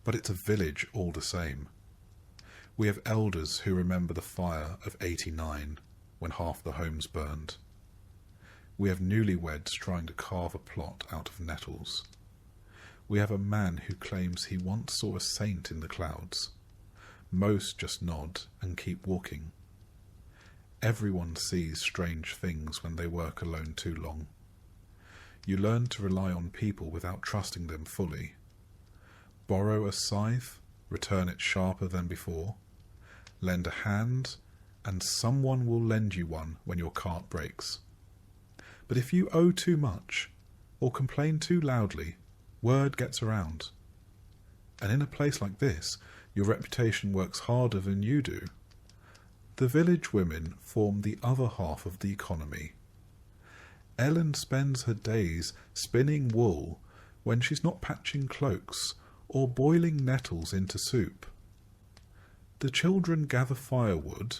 But it's a village all the same. We have elders who remember the fire of '89, when half the homes burned. We have newlyweds trying to carve a plot out of nettles. We have a man who claims he once saw a saint in the clouds. Most just nod and keep walking. Everyone sees strange things when they work alone too long. You learn to rely on people without trusting them fully. Borrow a scythe, return it sharper than before. Lend a hand, and someone will lend you one when your cart breaks. But if you owe too much, or complain too loudly, word gets around. And in a place like this, your reputation works harder than you do. The village women form the other half of the economy. Ellen spends her days spinning wool when she's not patching cloaks or boiling nettles into soup. The children gather firewood,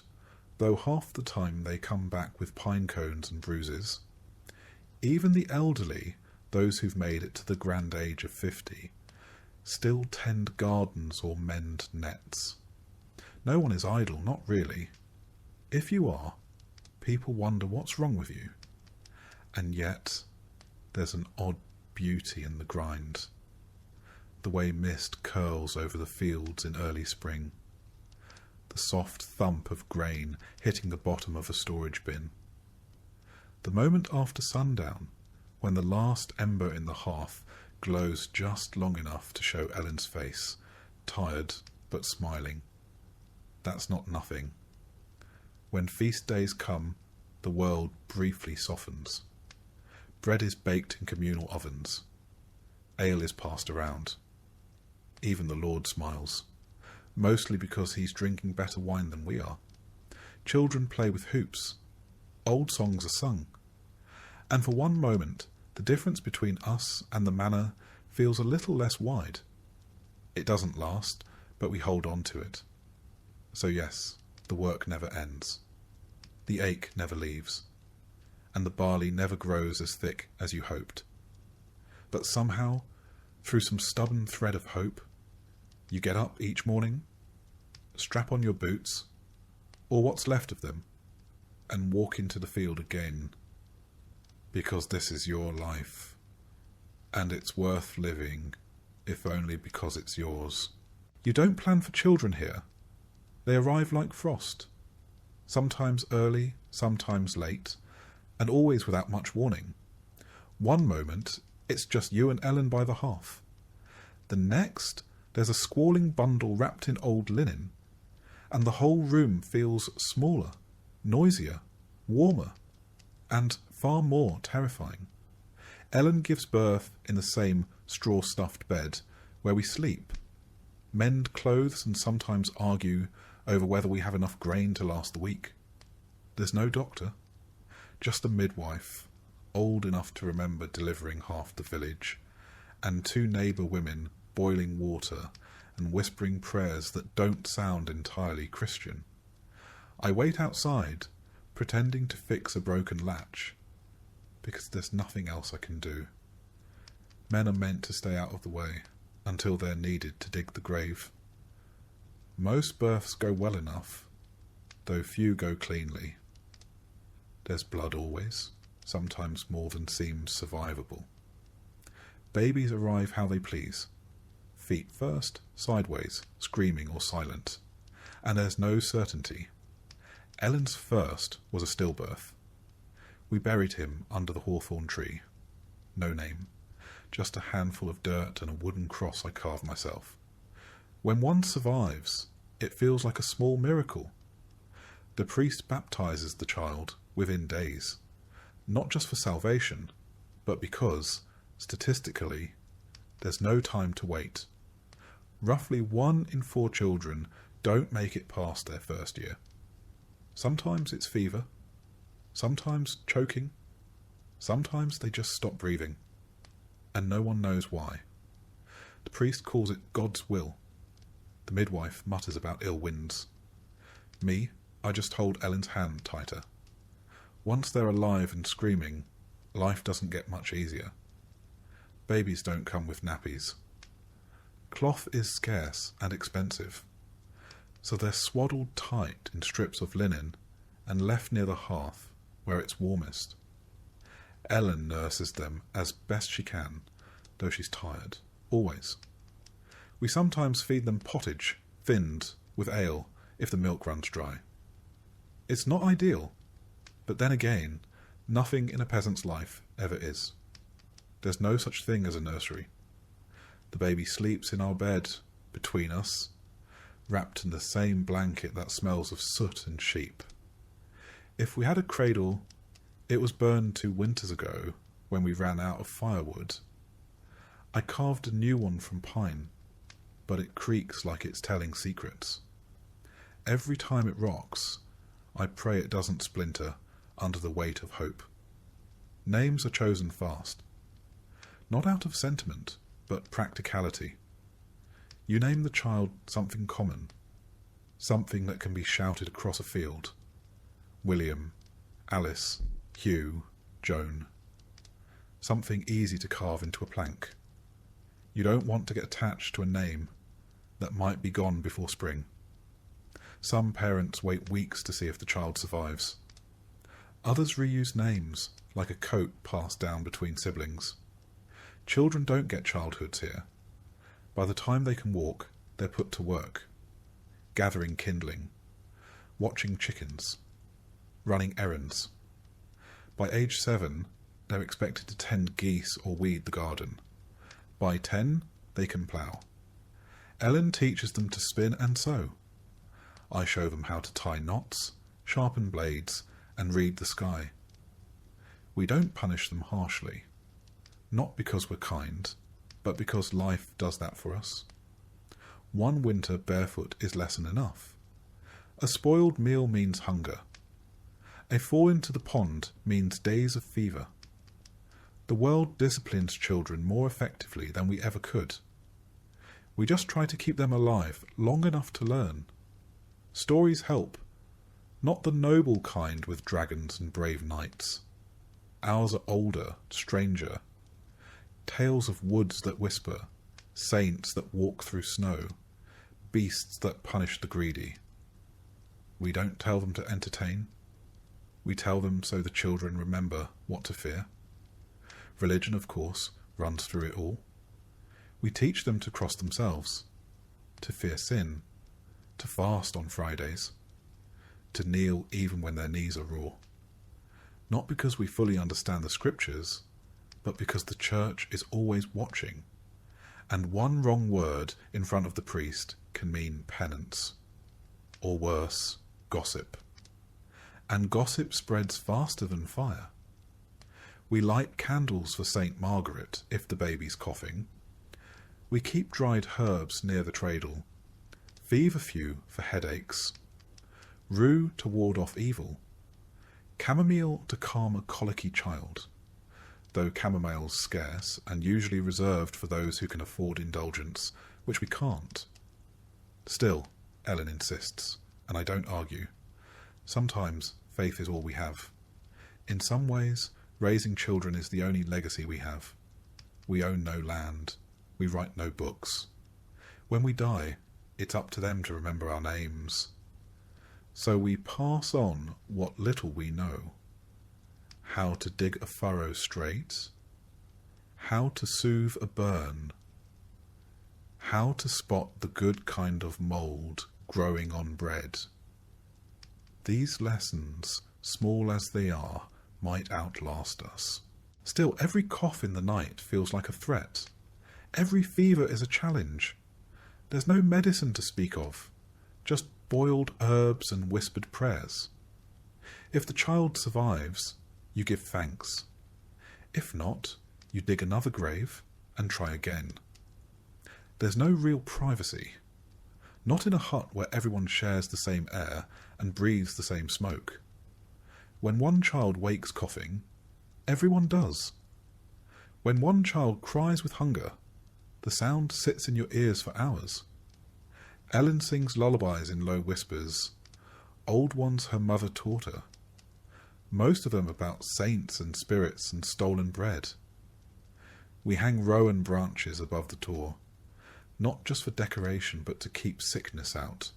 though half the time they come back with pine cones and bruises. Even the elderly, those who've made it to the grand age of 50, still tend gardens or mend nets. No one is idle, not really. If you are, people wonder what's wrong with you. And yet, there's an odd beauty in the grind. The way mist curls over the fields in early spring. The soft thump of grain hitting the bottom of a storage bin. The moment after sundown, when the last ember in the hearth glows just long enough to show Ellen's face, tired but smiling. That's not nothing. When feast days come, the world briefly softens. Bread is baked in communal ovens. Ale is passed around. Even the Lord smiles, mostly because he's drinking better wine than we are. Children play with hoops. Old songs are sung. And for one moment, the difference between us and the manna feels a little less wide. It doesn't last, but we hold on to it. So yes, the work never ends. The ache never leaves. And the barley never grows as thick as you hoped. But somehow, through some stubborn thread of hope, you get up each morning, strap on your boots, or what's left of them, and walk into the field again. Because this is your life, and it's worth living, if only because it's yours. You don't plan for children here. They arrive like frost, sometimes early, sometimes late, and always without much warning. One moment, it's just you and Ellen by the hearth. The next, there's a squalling bundle wrapped in old linen, and the whole room feels smaller, noisier, warmer, and far more terrifying. Ellen gives birth in the same straw-stuffed bed where we sleep, mend clothes, and sometimes argue over whether we have enough grain to last the week. There's no doctor, just a midwife, old enough to remember delivering half the village, and 2 neighbour women boiling water and whispering prayers that don't sound entirely Christian. I wait outside, pretending to fix a broken latch, because there's nothing else I can do. Men are meant to stay out of the way until they're needed to dig the grave. Most births go well enough, though few go cleanly. There's blood always, sometimes more than seems survivable. Babies arrive how they please. Feet first, sideways, screaming or silent. And there's no certainty. Ellen's first was a stillbirth. We buried him under the hawthorn tree. No name, just a handful of dirt and a wooden cross I carved myself. When one survives, it feels like a small miracle. The priest baptizes the child within days, not just for salvation, but because, statistically, there's no time to wait. Roughly 1 in 4 children don't make it past their first year. Sometimes it's fever, sometimes choking, sometimes they just stop breathing, and no one knows why. The priest calls it God's will. The midwife mutters about ill winds. Me, I just hold Ellen's hand tighter. Once they're alive and screaming, life doesn't get much easier. Babies don't come with nappies. Cloth is scarce and expensive, so they're swaddled tight in strips of linen and left near the hearth where it's warmest. Ellen nurses them as best she can, though she's tired, always. We sometimes feed them pottage, thinned with ale, if the milk runs dry. It's not ideal, but then again, nothing in a peasant's life ever is. There's no such thing as a nursery. The baby sleeps in our bed, between us, wrapped in the same blanket that smells of soot and sheep. If we had a cradle, it was burned 2 winters ago when we ran out of firewood. I carved a new one from pine, but it creaks like it's telling secrets. Every time it rocks, I pray it doesn't splinter under the weight of hope. Names are chosen fast, not out of sentiment, but practicality. You name the child something common, something that can be shouted across a field. William, Alice, Hugh, Joan. Something easy to carve into a plank. You don't want to get attached to a name that might be gone before spring. Some parents wait weeks to see if the child survives. Others reuse names, like a coat passed down between siblings. Children don't get childhoods here. By the time they can walk, they're put to work. Gathering kindling, watching chickens, running errands. By age 7, they're expected to tend geese or weed the garden. By 10, they can plough. Ellen teaches them to spin and sew. I show them how to tie knots, sharpen blades, and read the sky. We don't punish them harshly, not because we're kind, but because life does that for us. One winter barefoot is lesson enough. A spoiled meal means hunger. A fall into the pond means days of fever. The world disciplines children more effectively than we ever could. We just try to keep them alive long enough to learn. Stories help, not the noble kind with dragons and brave knights. Ours are older, stranger. Tales of woods that whisper, saints that walk through snow, beasts that punish the greedy. We don't tell them to entertain. We tell them so the children remember what to fear. Religion, of course, runs through it all. We teach them to cross themselves, to fear sin, to fast on Fridays, to kneel even when their knees are raw. Not because we fully understand the scriptures, but because the church is always watching, and one wrong word in front of the priest can mean penance, or worse, gossip. And gossip spreads faster than fire. We light candles for St. Margaret if the baby's coughing. We keep dried herbs near the cradle, feverfew for headaches, rue to ward off evil, chamomile to calm a colicky child, though chamomile's scarce and usually reserved for those who can afford indulgence, which we can't. Still, Ellen insists, and I don't argue. Sometimes faith is all we have. In some ways, raising children is the only legacy we have. We own no land. We write no books. When we die, it's up to them to remember our names. So we pass on what little we know. How to dig a furrow straight. How to soothe a burn. How to spot the good kind of mould growing on bread. These lessons, small as they are, might outlast us. Still, every cough in the night feels like a threat. Every fever is a challenge. There's no medicine to speak of, just boiled herbs and whispered prayers. If the child survives, you give thanks. If not, you dig another grave and try again. There's no real privacy. Not in a hut where everyone shares the same air and breathes the same smoke. When one child wakes coughing, everyone does. When one child cries with hunger, the sound sits in your ears for hours. Ellen sings lullabies in low whispers, old ones her mother taught her. Most of them about saints and spirits and stolen bread. We hang rowan branches above the door, not just for decoration but to keep sickness out.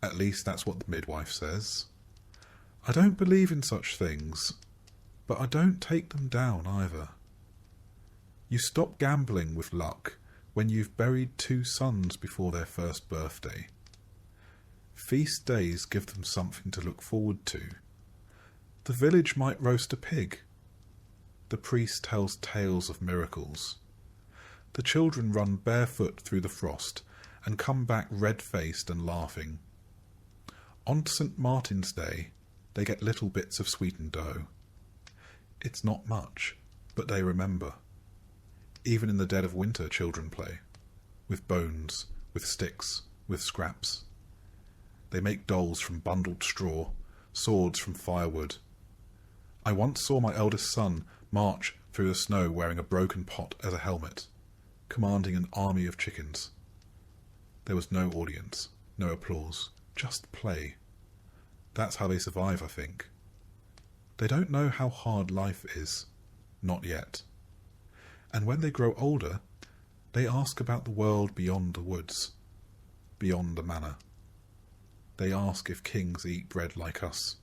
At least that's what the midwife says. I don't believe in such things, but I don't take them down either. You stop gambling with luck when you've buried 2 sons before their first birthday. Feast days give them something to look forward to. The village might roast a pig. The priest tells tales of miracles. The children run barefoot through the frost and come back red-faced and laughing. On St. Martin's Day, they get little bits of sweetened dough. It's not much, but they remember. Even in the dead of winter, children play. With bones, with sticks, with scraps. They make dolls from bundled straw, swords from firewood. I once saw my eldest son march through the snow wearing a broken pot as a helmet, commanding an army of chickens. There was no audience, no applause, just play. That's how they survive, I think. They don't know how hard life is. Not yet. And when they grow older, they ask about the world beyond the woods, beyond the manor. They ask if kings eat bread like us,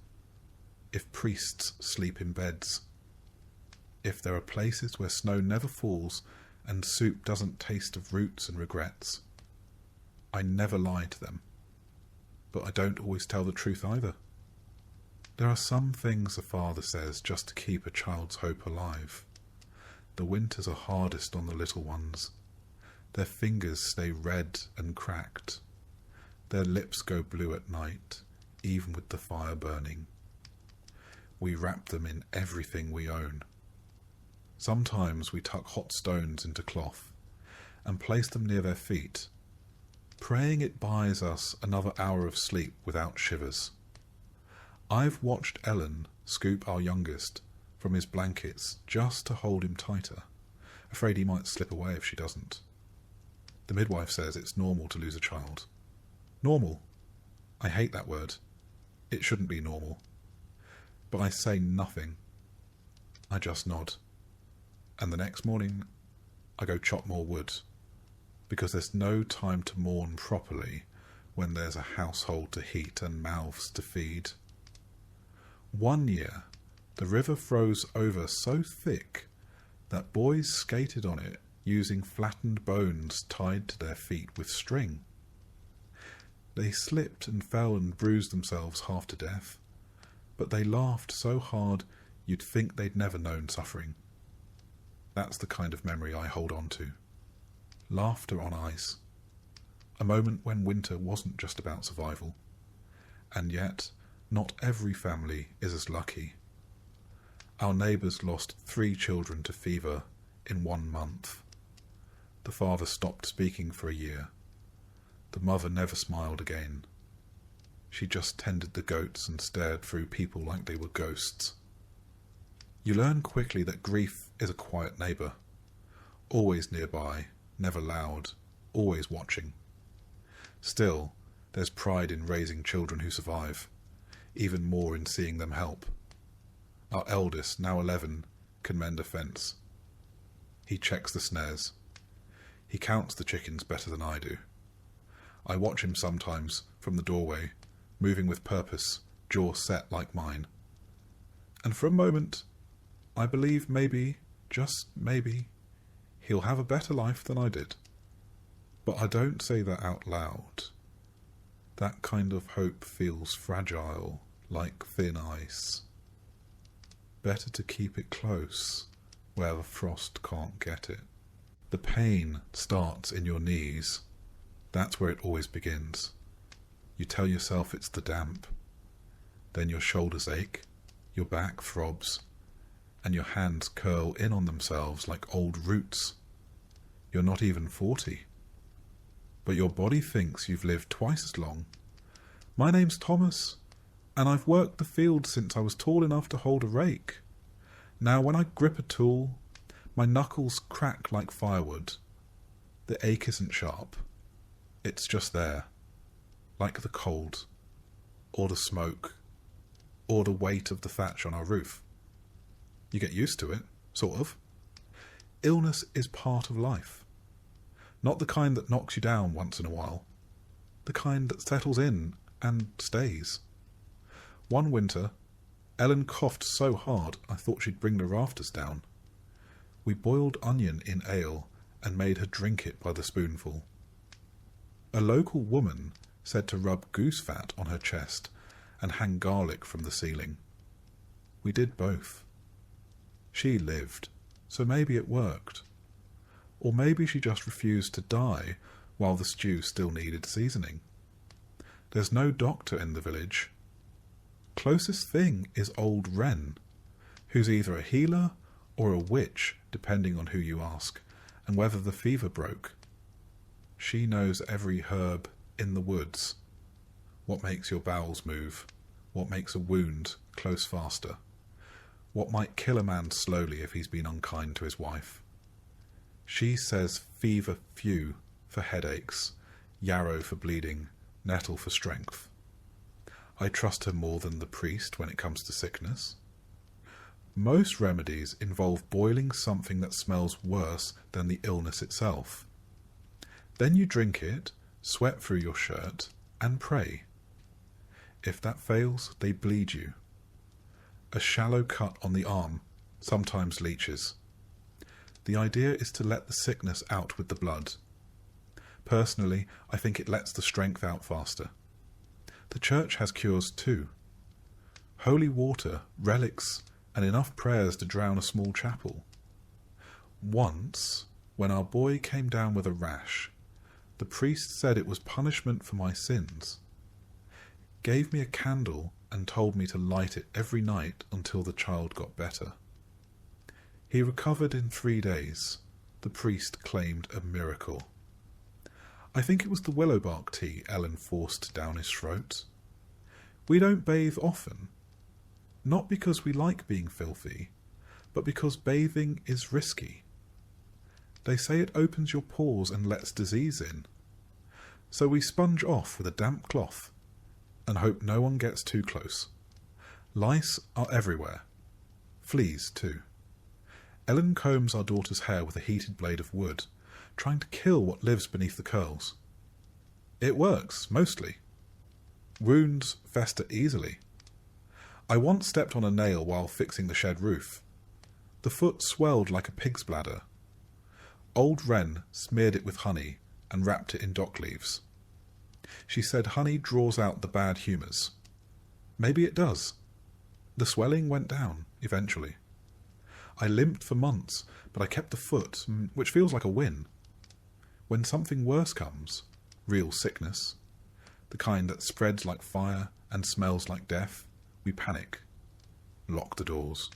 if priests sleep in beds, if there are places where snow never falls and soup doesn't taste of roots and regrets. I never lie to them, but I don't always tell the truth either. There are some things a father says just to keep a child's hope alive. The winters are hardest on the little ones. Their fingers stay red and cracked. Their lips go blue at night, even with the fire burning. We wrap them in everything we own. Sometimes we tuck hot stones into cloth and place them near their feet, praying it buys us another hour of sleep without shivers. I've watched Ellen scoop our youngest from his blankets just to hold him tighter, afraid he might slip away if she doesn't. The midwife says it's normal to lose a child. Normal. I hate that word. It shouldn't be normal. But I say nothing. I just nod. And the next morning, I go chop more wood, because there's no time to mourn properly when there's a household to heat and mouths to feed. One year, the river froze over so thick that boys skated on it using flattened bones tied to their feet with string. They slipped and fell and bruised themselves half to death, but they laughed so hard you'd think they'd never known suffering. That's the kind of memory I hold on to. Laughter on ice. A moment when winter wasn't just about survival. And yet, not every family is as lucky. Our neighbours lost 3 children to fever in 1 month. The father stopped speaking for a year. The mother never smiled again. She just tended the goats and stared through people like they were ghosts. You learn quickly that grief is a quiet neighbour, always nearby, never loud, always watching. Still, there's pride in raising children who survive, even more in seeing them help. Our eldest, now 11, can mend a fence. He checks the snares. He counts the chickens better than I do. I watch him sometimes from the doorway, moving with purpose, jaw set like mine. And for a moment, I believe maybe, just maybe, he'll have a better life than I did. But I don't say that out loud. That kind of hope feels fragile, like thin ice. Better to keep it close, where the frost can't get it. The pain starts in your knees. That's where it always begins. You tell yourself it's the damp. Then your shoulders ache, your back throbs, and your hands curl in on themselves like old roots. You're not even 40. But your body thinks you've lived twice as long. My name's Thomas, and I've worked the field since I was tall enough to hold a rake. Now when I grip a tool, my knuckles crack like firewood. The ache isn't sharp. It's just there, like the cold, or the smoke, or the weight of the thatch on our roof. You get used to it, sort of. Illness is part of life. Not the kind that knocks you down once in a while. The kind that settles in and stays. One winter, Ellen coughed so hard I thought she'd bring the rafters down. We boiled onion in ale and made her drink it by the spoonful. A local woman said to rub goose fat on her chest and hang garlic from the ceiling. We did both. She lived, so maybe it worked. Or maybe she just refused to die while the stew still needed seasoning. There's no doctor in the village. Closest thing is old Wren, who's either a healer or a witch, depending on who you ask, and whether the fever broke. She knows every herb in the woods. What makes your bowels move? What makes a wound close faster? What might kill a man slowly if he's been unkind to his wife? She says fever few for headaches, yarrow for bleeding, nettle for strength. I trust her more than the priest when it comes to sickness. Most remedies involve boiling something that smells worse than the illness itself. Then you drink it, sweat through your shirt, and pray. If that fails, they bleed you. A shallow cut on the arm sometimes leeches. The idea is to let the sickness out with the blood. Personally, I think it lets the strength out faster. The church has cures too. Holy water, relics, and enough prayers to drown a small chapel. Once, When our boy came down with a rash, the priest said it was punishment for my sins, gave me a candle and told me to light it every night until the child got better. He recovered in 3 days. The priest claimed a miracle. I think it was the willow bark tea Ellen forced down his throat. We don't bathe often, not because we like being filthy, but because bathing is risky. They say it opens your pores and lets disease in. So we sponge off with a damp cloth and hope no one gets too close. Lice are everywhere. Fleas, too. Ellen combs our daughter's hair with a heated blade of wood, trying to kill what lives beneath the curls. It works, mostly. Wounds fester easily. I once stepped on a nail while fixing the shed roof. The foot swelled like a pig's bladder. Old Wren smeared it with honey and wrapped it in dock leaves. She said honey draws out the bad humours. Maybe it does. The swelling went down, eventually. I limped for months, but I kept the foot, which feels like a win. When something worse comes, real sickness, the kind that spreads like fire and smells like death, we panic, lock the doors,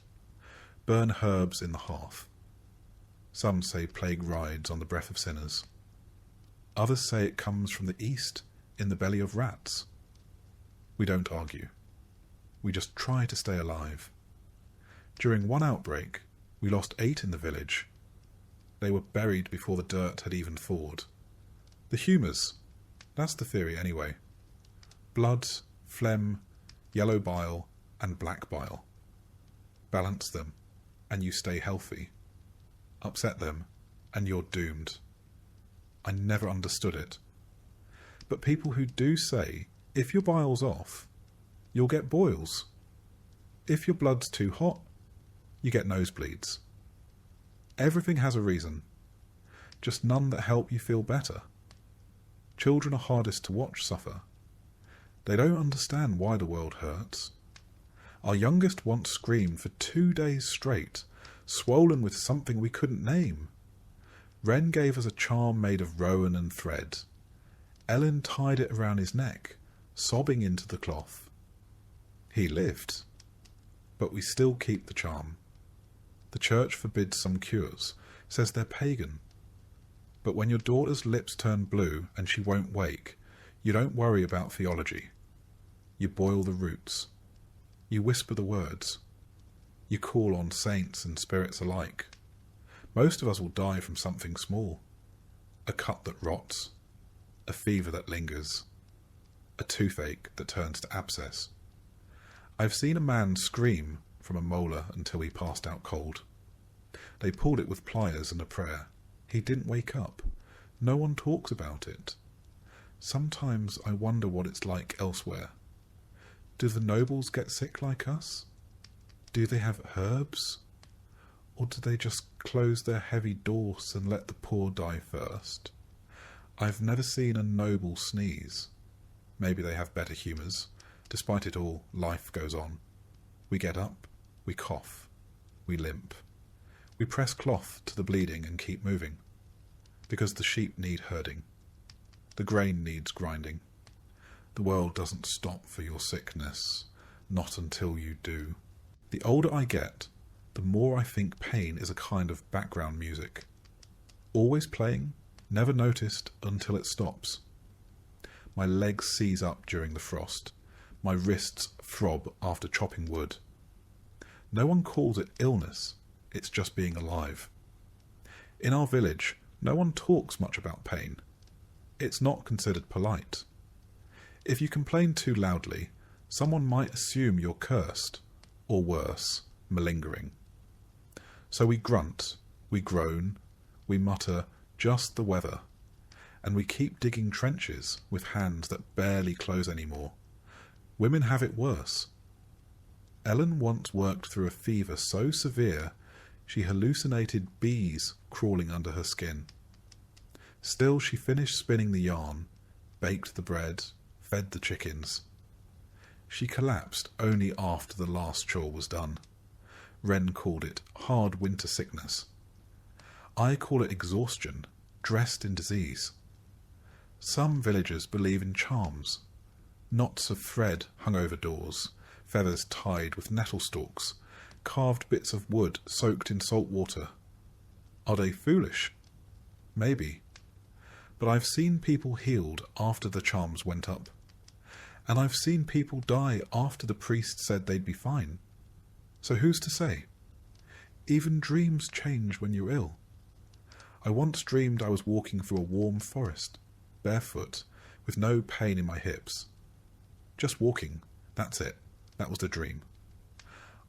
burn herbs in the hearth. Some say plague rides on the breath of sinners. Others say it comes from the east in the belly of rats. We don't argue. We just try to stay alive. During one outbreak, we lost 8 in the village. They were buried before the dirt had even thawed. The humours, that's the theory anyway. Blood, phlegm, yellow bile, and black bile. Balance them, and you stay healthy. Upset them, and you're doomed. I never understood it. But people who do say, if your bile's off, you'll get boils. If your blood's too hot, you get nosebleeds. Everything has a reason, just none that help you feel better. Children are hardest to watch suffer. They don't understand why the world hurts. Our youngest once screamed for 2 days straight, swollen with something we couldn't name. Wren gave us a charm made of rowan and thread. Ellen tied it around his neck, sobbing into the cloth. He lived, but we still keep the charm. The church forbids some cures, says they're pagan. But when your daughter's lips turn blue and she won't wake, you don't worry about theology. You boil the roots. You whisper the words. You call on saints and spirits alike. Most of us will die from something small. A cut that rots. A fever that lingers. A toothache that turns to abscess. I've seen a man scream from a molar until he passed out cold. They pulled it with pliers and a prayer. He didn't wake up. No one talks about it. Sometimes I wonder what it's like elsewhere. Do the nobles get sick like us? Do they have herbs? Or do they just close their heavy doors and let the poor die first? I've never seen a noble sneeze. Maybe they have better humours. Despite it all, life goes on. We get up, we cough, we limp. We press cloth to the bleeding and keep moving. Because the sheep need herding. The grain needs grinding. The world doesn't stop for your sickness, not until you do. The older I get, the more I think pain is a kind of background music. Always playing, never noticed until it stops. My legs seize up during the frost. My wrists throb after chopping wood. No one calls it illness, it's just being alive. In our village, no one talks much about pain. It's not considered polite. If you complain too loudly, someone might assume you're cursed, or worse, malingering. So we grunt, we groan, we mutter, just the weather, and we keep digging trenches with hands that barely close anymore. Women have it worse. Ellen once worked through a fever so severe she hallucinated bees crawling under her skin. Still, she finished spinning the yarn, baked the bread, fed the chickens. She collapsed only after the last chore was done. Wren called it hard winter sickness. I call it exhaustion, dressed in disease. Some villagers believe in charms. Knots of thread hung over doors, feathers tied with nettle stalks, carved bits of wood soaked in salt water. Are they foolish? Maybe. But I've seen people healed after the charms went up. And I've seen people die after the priest said they'd be fine. So who's to say? Even dreams change when you're ill. I once dreamed I was walking through a warm forest, barefoot, with no pain in my hips. Just walking, that's it. That was the dream.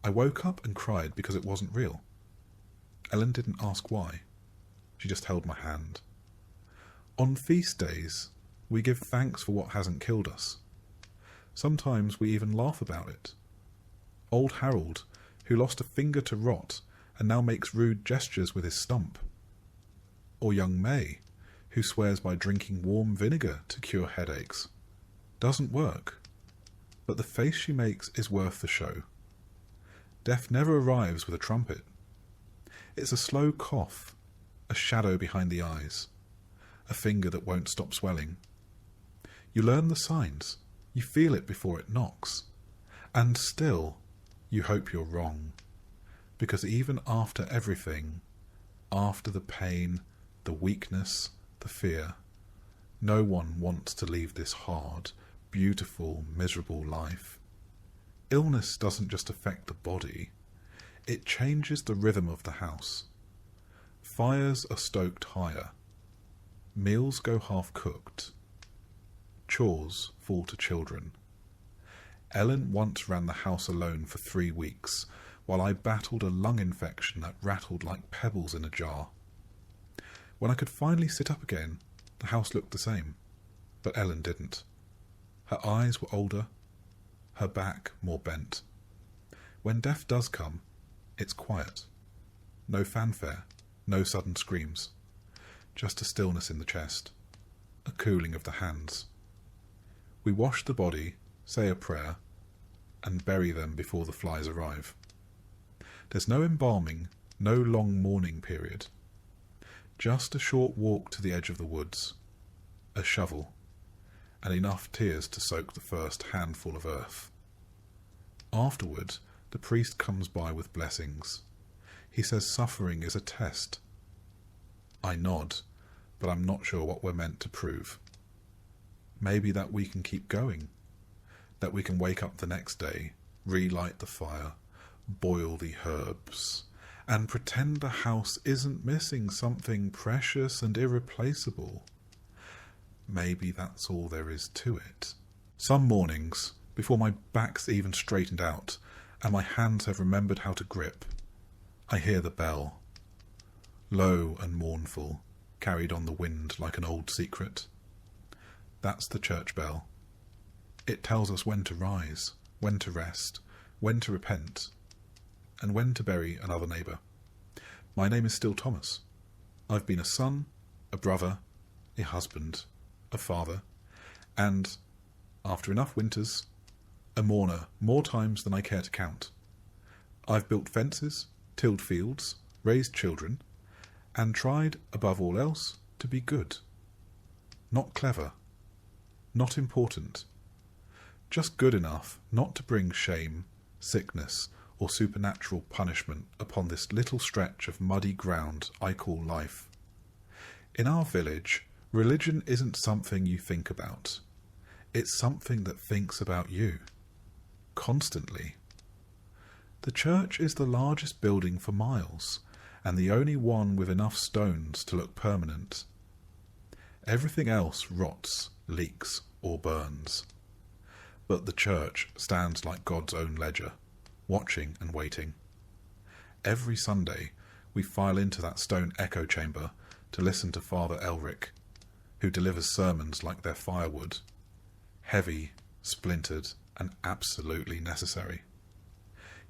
I woke up and cried because it wasn't real. Ellen didn't ask why. She just held my hand. On feast days, we give thanks for what hasn't killed us. Sometimes we even laugh about it. Old Harold, who lost a finger to rot and now makes rude gestures with his stump. Or young May, who swears by drinking warm vinegar to cure headaches. Doesn't work. But the face she makes is worth the show. Death never arrives with a trumpet. It's a slow cough, a shadow behind the eyes, a finger that won't stop swelling. You learn the signs, you feel it before it knocks, and still you hope you're wrong, because even after everything, after the pain, the weakness, the fear, no one wants to leave this hard, beautiful, miserable life. Illness doesn't just affect the body, it changes the rhythm of the house. Fires are stoked higher. Meals go half-cooked. Chores fall to children. Ellen once ran the house alone for 3 weeks, while I battled a lung infection that rattled like pebbles in a jar. When I could finally sit up again, the house looked the same, but Ellen didn't. Her eyes were older, her back more bent. When death does come, it's quiet. No fanfare, no sudden screams. Just a stillness in the chest, a cooling of the hands. We wash the body, say a prayer, and bury them before the flies arrive. There's no embalming, no long mourning period. Just a short walk to the edge of the woods, a shovel, and enough tears to soak the first handful of earth. Afterward, the priest comes by with blessings. He says suffering is a test. I nod, but I'm not sure what we're meant to prove. Maybe that we can keep going, that we can wake up the next day, relight the fire, boil the herbs, and pretend the house isn't missing something precious and irreplaceable. Maybe that's all there is to it. Some mornings, before my back's even straightened out, and my hands have remembered how to grip, I hear the bell, low and mournful, carried on the wind like an old secret. That's the church bell. It tells us when to rise, when to rest, when to repent, and when to bury another neighbour. My name is still Thomas. I've been a son, a brother, a husband, a father, and, after enough winters, a mourner more times than I care to count. I've built fences, tilled fields, raised children, and tried, above all else, to be good. Not clever, not important, just good enough not to bring shame, sickness, or supernatural punishment upon this little stretch of muddy ground I call life. In our village, religion isn't something you think about. It's something that thinks about you. Constantly. The church is the largest building for miles, and the only one with enough stones to look permanent. Everything else rots, leaks, or burns. But the church stands like God's own ledger, watching and waiting. Every Sunday, we file into that stone echo chamber to listen to Father Elric, who delivers sermons like they're firewood, heavy, splintered, and absolutely necessary.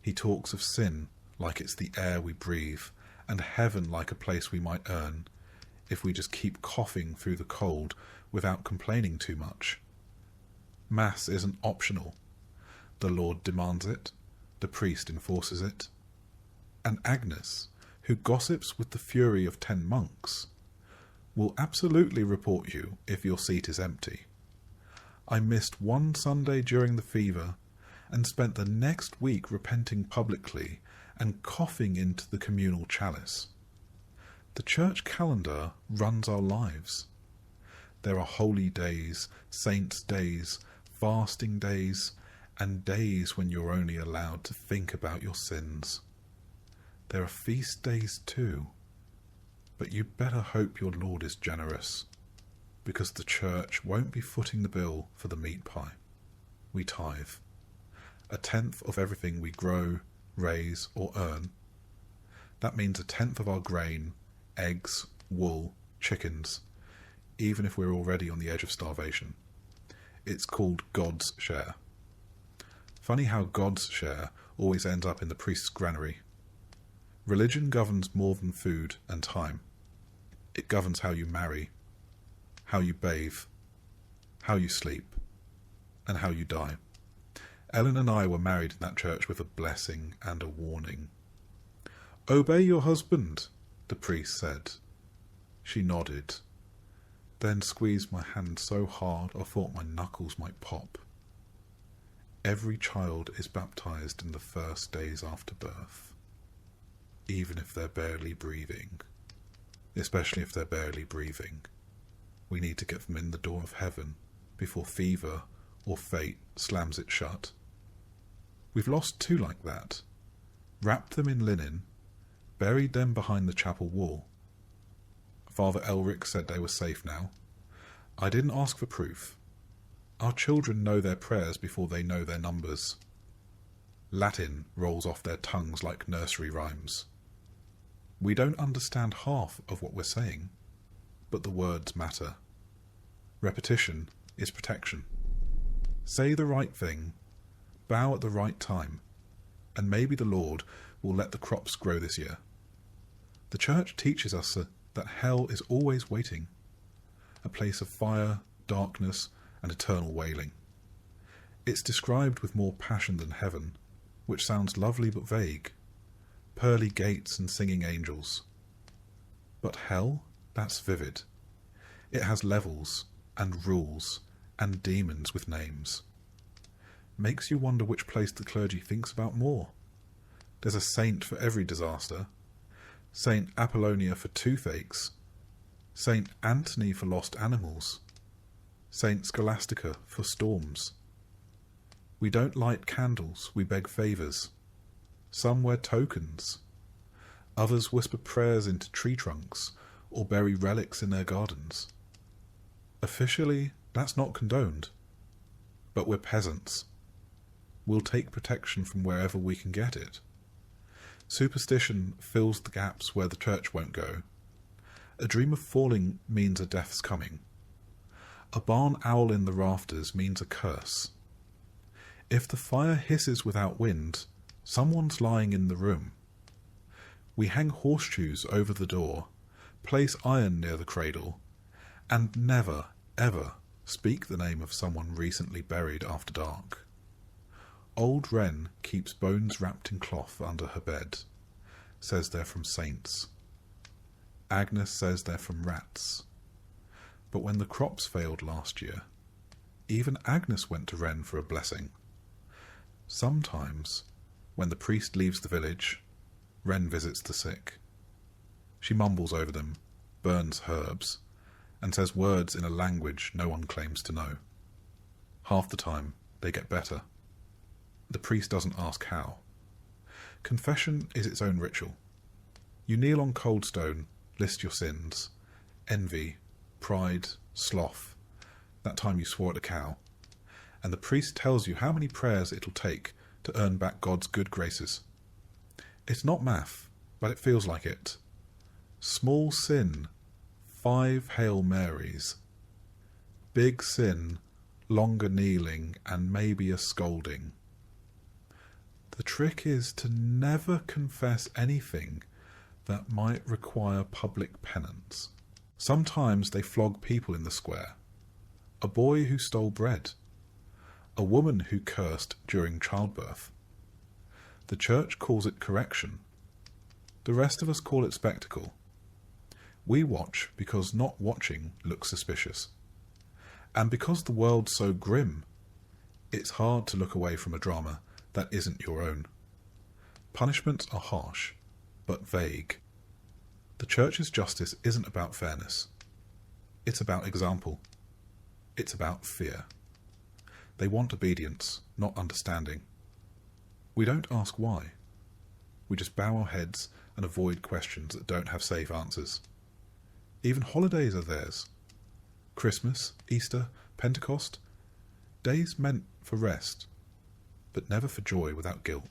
He talks of sin like it's the air we breathe, and heaven like a place we might earn if we just keep coughing through the cold without complaining too much. Mass isn't optional. The Lord demands it, the priest enforces it. And Agnes, who gossips with the fury of 10 monks, will absolutely report you if your seat is empty. I missed one Sunday during the fever and spent the next week repenting publicly and coughing into the communal chalice. The church calendar runs our lives. There are holy days, saints' days, fasting days, and days when you're only allowed to think about your sins. There are feast days too, but you better hope your Lord is generous, because the church won't be footing the bill for the meat pie. We tithe, 1/10 of everything we grow, raise, or earn. That means 1/10 of our grain, eggs, wool, chickens, even if we're already on the edge of starvation. It's called God's share. Funny how God's share always ends up in the priest's granary. Religion governs more than food and time. It governs how you marry, how you bathe, how you sleep, and how you die. Ellen and I were married in that church with a blessing and a warning. "Obey your husband," the priest said. She nodded, then squeezed my hand so hard I thought my knuckles might pop. Every child is baptized in the first days after birth, even if they're barely breathing. Especially if they're barely breathing. We need to get them in the door of heaven before fever or fate slams it shut. We've lost 2 like that. Wrapped them in linen, buried them behind the chapel wall. Father Elric said they were safe now. I didn't ask for proof. Our children know their prayers before they know their numbers. Latin rolls off their tongues like nursery rhymes. We don't understand half of what we're saying, but the words matter. Repetition is protection. Say the right thing, bow at the right time, and maybe the Lord will let the crops grow this year. The church teaches us that hell is always waiting, a place of fire, darkness, and eternal wailing. It's described with more passion than heaven, which sounds lovely but vague. Pearly gates and singing angels. But hell, that's vivid. It has levels and rules and demons with names. Makes you wonder which place the clergy thinks about more. There's a saint for every disaster. Saint Apollonia for toothaches. Saint Anthony for lost animals. Saint Scholastica for storms. We don't light candles, we beg favours. Some wear tokens. Others whisper prayers into tree trunks or bury relics in their gardens. Officially, that's not condoned. But we're peasants. We'll take protection from wherever we can get it. Superstition fills the gaps where the church won't go. A dream of falling means a death's coming. A barn owl in the rafters means a curse. If the fire hisses without wind, someone's lying in the room. We hang horseshoes over the door, place iron near the cradle, and never, ever speak the name of someone recently buried after dark. Old Wren keeps bones wrapped in cloth under her bed, says they're from saints. Agnes says they're from rats. But when the crops failed last year, even Agnes went to Wren for a blessing. Sometimes, when the priest leaves the village, Wren visits the sick. She mumbles over them, burns herbs, and says words in a language no one claims to know. Half the time, they get better. The priest doesn't ask how. Confession is its own ritual. You kneel on cold stone, list your sins, envy, pride, sloth, that time you swore at a cow, and the priest tells you how many prayers it'll take to earn back God's good graces. It's not math, but it feels like it. Small sin, 5 Hail Marys. Big sin, longer kneeling and maybe a scolding. The trick is to never confess anything that might require public penance. Sometimes they flog people in the square. A boy who stole bread. A woman who cursed during childbirth. The church calls it correction. The rest of us call it spectacle. We watch because not watching looks suspicious. And because the world's so grim, it's hard to look away from a drama that isn't your own. Punishments are harsh, but vague. The Church's justice isn't about fairness. It's about example. It's about fear. They want obedience, not understanding. We don't ask why. We just bow our heads and avoid questions that don't have safe answers. Even holidays are theirs. Christmas, Easter, Pentecost, days meant for rest, but never for joy without guilt.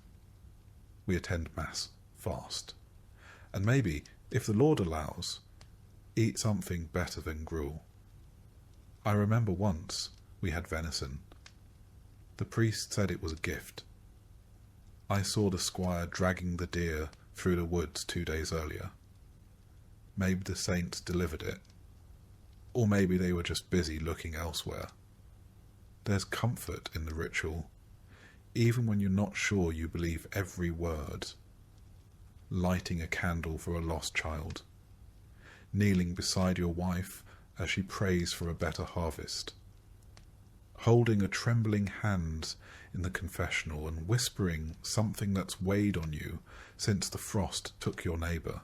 We attend Mass, fast, and maybe, if the Lord allows, eat something better than gruel. I remember once we had venison. The priest said it was a gift. I saw the squire dragging the deer through the woods 2 days earlier. Maybe the saints delivered it, or maybe they were just busy looking elsewhere. There's comfort in the ritual, even when you're not sure you believe every word. Lighting a candle for a lost child, kneeling beside your wife as she prays for a better harvest, holding a trembling hand in the confessional and whispering something that's weighed on you since the frost took your neighbour.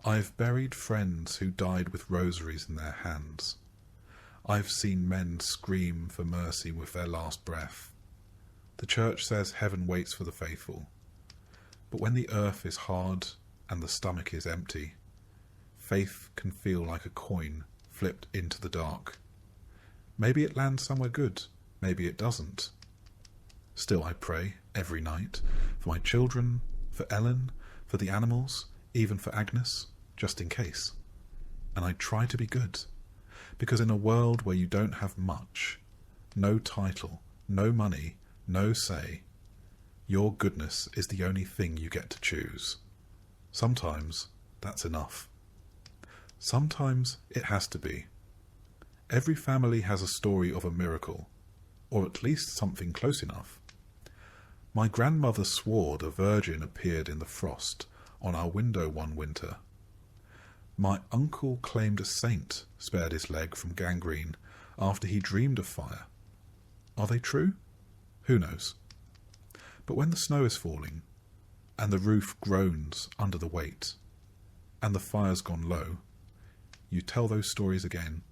I've buried friends who died with rosaries in their hands. I've seen men scream for mercy with their last breath. The Church says heaven waits for the faithful. But when the earth is hard and the stomach is empty, faith can feel like a coin flipped into the dark. Maybe it lands somewhere good, maybe it doesn't. Still I pray, every night, for my children, for Ellen, for the animals, even for Agnes, just in case. And I try to be good, because in a world where you don't have much, no title, no money, no say, your goodness is the only thing you get to choose. Sometimes that's enough. Sometimes it has to be. Every family has a story of a miracle, or at least something close enough. My grandmother swore the Virgin appeared in the frost on our window one winter. My uncle claimed a saint spared his leg from gangrene after he dreamed of fire. Are they true? Who knows? But when the snow is falling, and the roof groans under the weight, and the fire's gone low, you tell those stories again.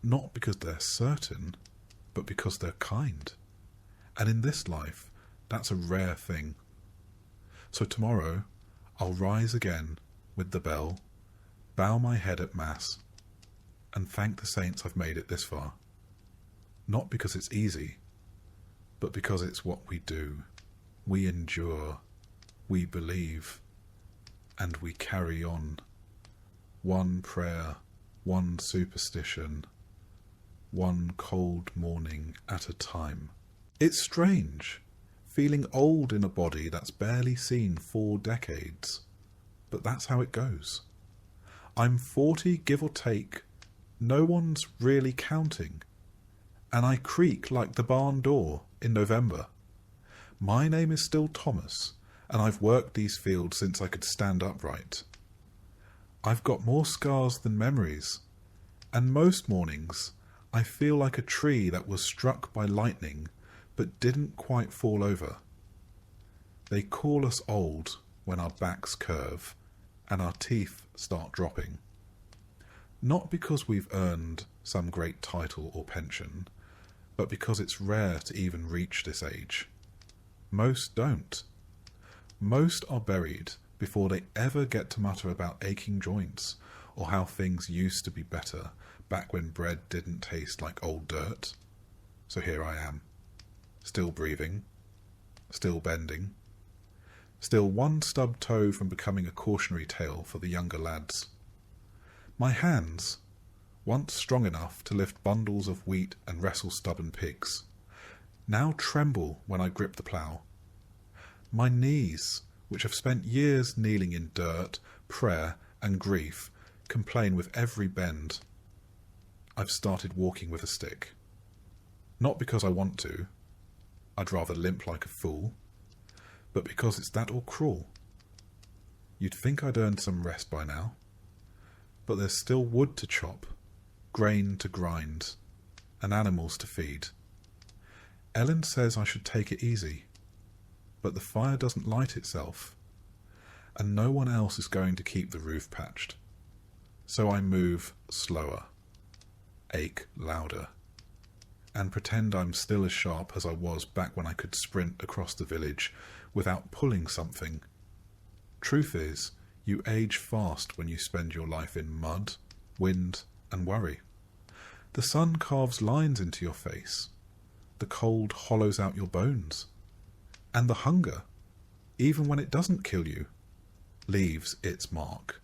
Not because they're certain, but because they're kind. And in this life, that's a rare thing. So tomorrow, I'll rise again with the bell, bow my head at Mass, and thank the saints I've made it this far. Not because it's easy, but because it's what we do. We endure, we believe, and we carry on. One prayer, one superstition, one cold morning at a time. It's strange, feeling old in a body that's barely seen 4 decades, but that's how it goes. I'm 40, give or take, no one's really counting, and I creak like the barn door in November. My name is still Thomas, and I've worked these fields since I could stand upright. I've got more scars than memories, and most mornings I feel like a tree that was struck by lightning but didn't quite fall over. They call us old when our backs curve and our teeth start dropping. Not because we've earned some great title or pension, but because it's rare to even reach this age. Most don't. Most are buried before they ever get to mutter about aching joints or how things used to be better back when bread didn't taste like old dirt. So here I am, still breathing, still bending, still one stubbed toe from becoming a cautionary tale for the younger lads. My hands, once strong enough to lift bundles of wheat and wrestle stubborn pigs, now tremble when I grip the plough. My knees, which have spent years kneeling in dirt, prayer and grief, complain with every bend. I've started walking with a stick. Not because I want to, I'd rather limp like a fool, but because it's that or cruel. You'd think I'd earned some rest by now, but there's still wood to chop, grain to grind, and animals to feed. Ellen says I should take it easy, but the fire doesn't light itself, and no one else is going to keep the roof patched. So I move slower, ache louder, and pretend I'm still as sharp as I was back when I could sprint across the village without pulling something. Truth is, you age fast when you spend your life in mud, wind, and worry. The sun carves lines into your face. The cold hollows out your bones. And the hunger, even when it doesn't kill you, leaves its mark.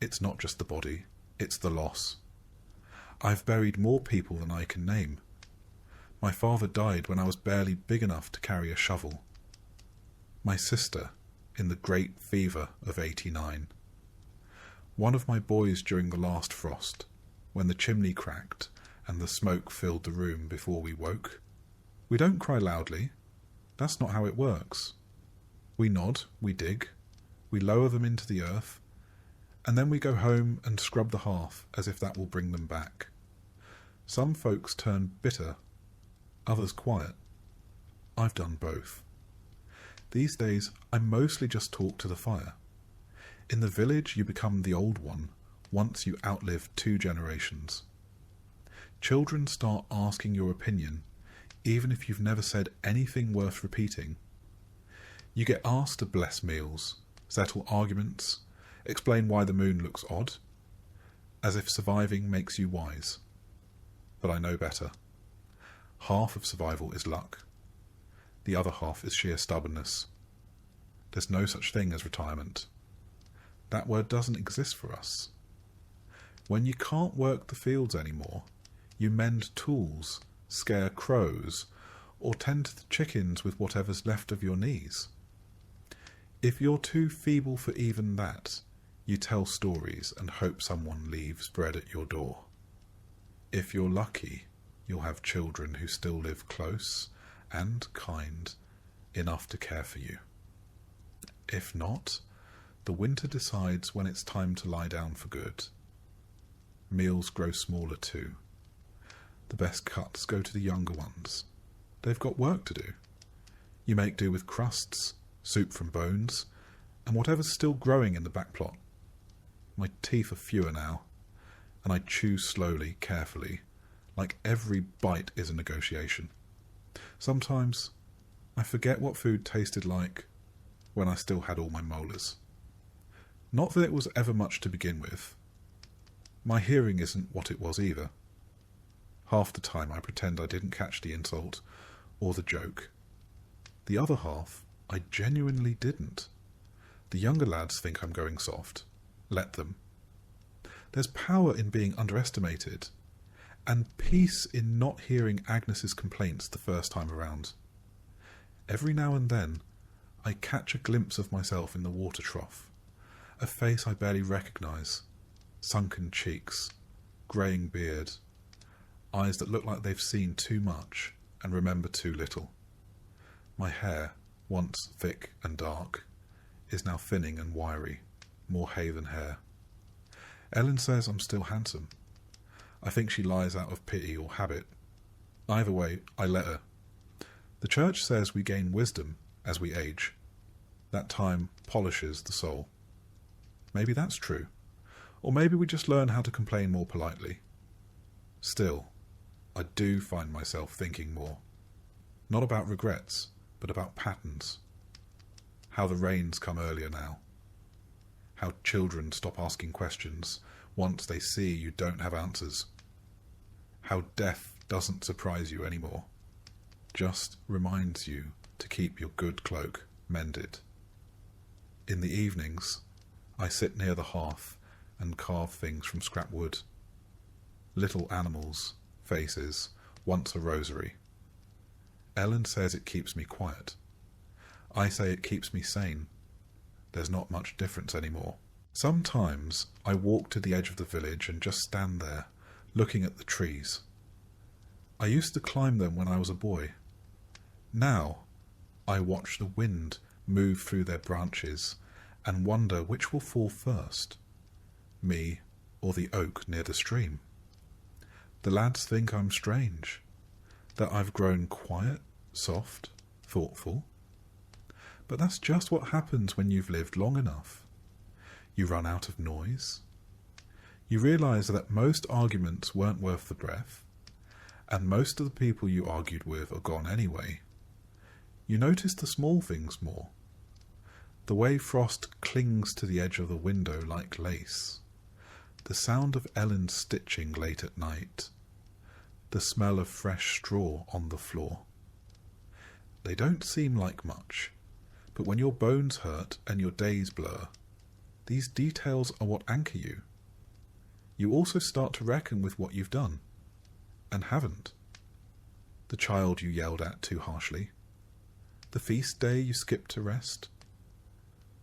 It's not just the body, it's the loss. I've buried more people than I can name. My father died when I was barely big enough to carry a shovel. My sister, in the great fever of '89. One of my boys during the last frost, when the chimney cracked and the smoke filled the room before we woke. We don't cry loudly. That's not how it works. We nod, we dig, we lower them into the earth, and then we go home and scrub the hearth as if that will bring them back. Some folks turn bitter, others quiet. I've done both. These days, I mostly just talk to the fire. In the village, you become the old one once you outlive 2 generations. Children start asking your opinion, even if you've never said anything worth repeating. You get asked to bless meals, settle arguments, explain why the moon looks odd, as if surviving makes you wise. But I know better. Half of survival is luck. The other half is sheer stubbornness. There's no such thing as retirement. That word doesn't exist for us. When you can't work the fields anymore, you mend tools, scare crows, or tend to the chickens with whatever's left of your knees. If you're too feeble for even that, you tell stories and hope someone leaves bread at your door. If you're lucky, you'll have children who still live close and kind enough to care for you. If not, the winter decides when it's time to lie down for good. Meals grow smaller too. The best cuts go to the younger ones. They've got work to do. You make do with crusts, soup from bones, and whatever's still growing in the back plot. My teeth are fewer now, and I chew slowly, carefully, like every bite is a negotiation. Sometimes I forget what food tasted like when I still had all my molars. Not that it was ever much to begin with. My hearing isn't what it was either. Half the time I pretend I didn't catch the insult or the joke. The other half I genuinely didn't. The younger lads think I'm going soft. Let them. There's power in being underestimated, and peace in not hearing Agnes's complaints the first time around. Every now and then I catch a glimpse of myself in the water trough, a face I barely recognise, sunken cheeks, greying beard, eyes that look like they've seen too much and remember too little. My hair, once thick and dark, is now thinning and wiry, more hay than hair. Ellen says I'm still handsome. I think she lies out of pity or habit. Either way, I let her. The church says we gain wisdom as we age. That time polishes the soul. Maybe that's true. Or maybe we just learn how to complain more politely. Still, I do find myself thinking more. Not about regrets, but about patterns. How the rains come earlier now. How children stop asking questions once they see you don't have answers. How death doesn't surprise you anymore. Just reminds you to keep your good cloak mended. In the evenings, I sit near the hearth and carve things from scrap wood. Little animals, faces, once a rosary. Ellen says it keeps me quiet. I say it keeps me sane. There's not much difference anymore. Sometimes I walk to the edge of the village and just stand there, looking at the trees. I used to climb them when I was a boy. Now I watch the wind move through their branches and wonder which will fall first, me or the oak near the stream. The lads think I'm strange, that I've grown quiet, soft, thoughtful. But that's just what happens when you've lived long enough. You run out of noise. You realise that most arguments weren't worth the breath, and most of the people you argued with are gone anyway. You notice the small things more. The way frost clings to the edge of the window like lace. The sound of Ellen's stitching late at night. The smell of fresh straw on the floor. They don't seem like much, but when your bones hurt and your days blur, these details are what anchor you. You also start to reckon with what you've done, and haven't. The child you yelled at too harshly. The feast day you skipped to rest.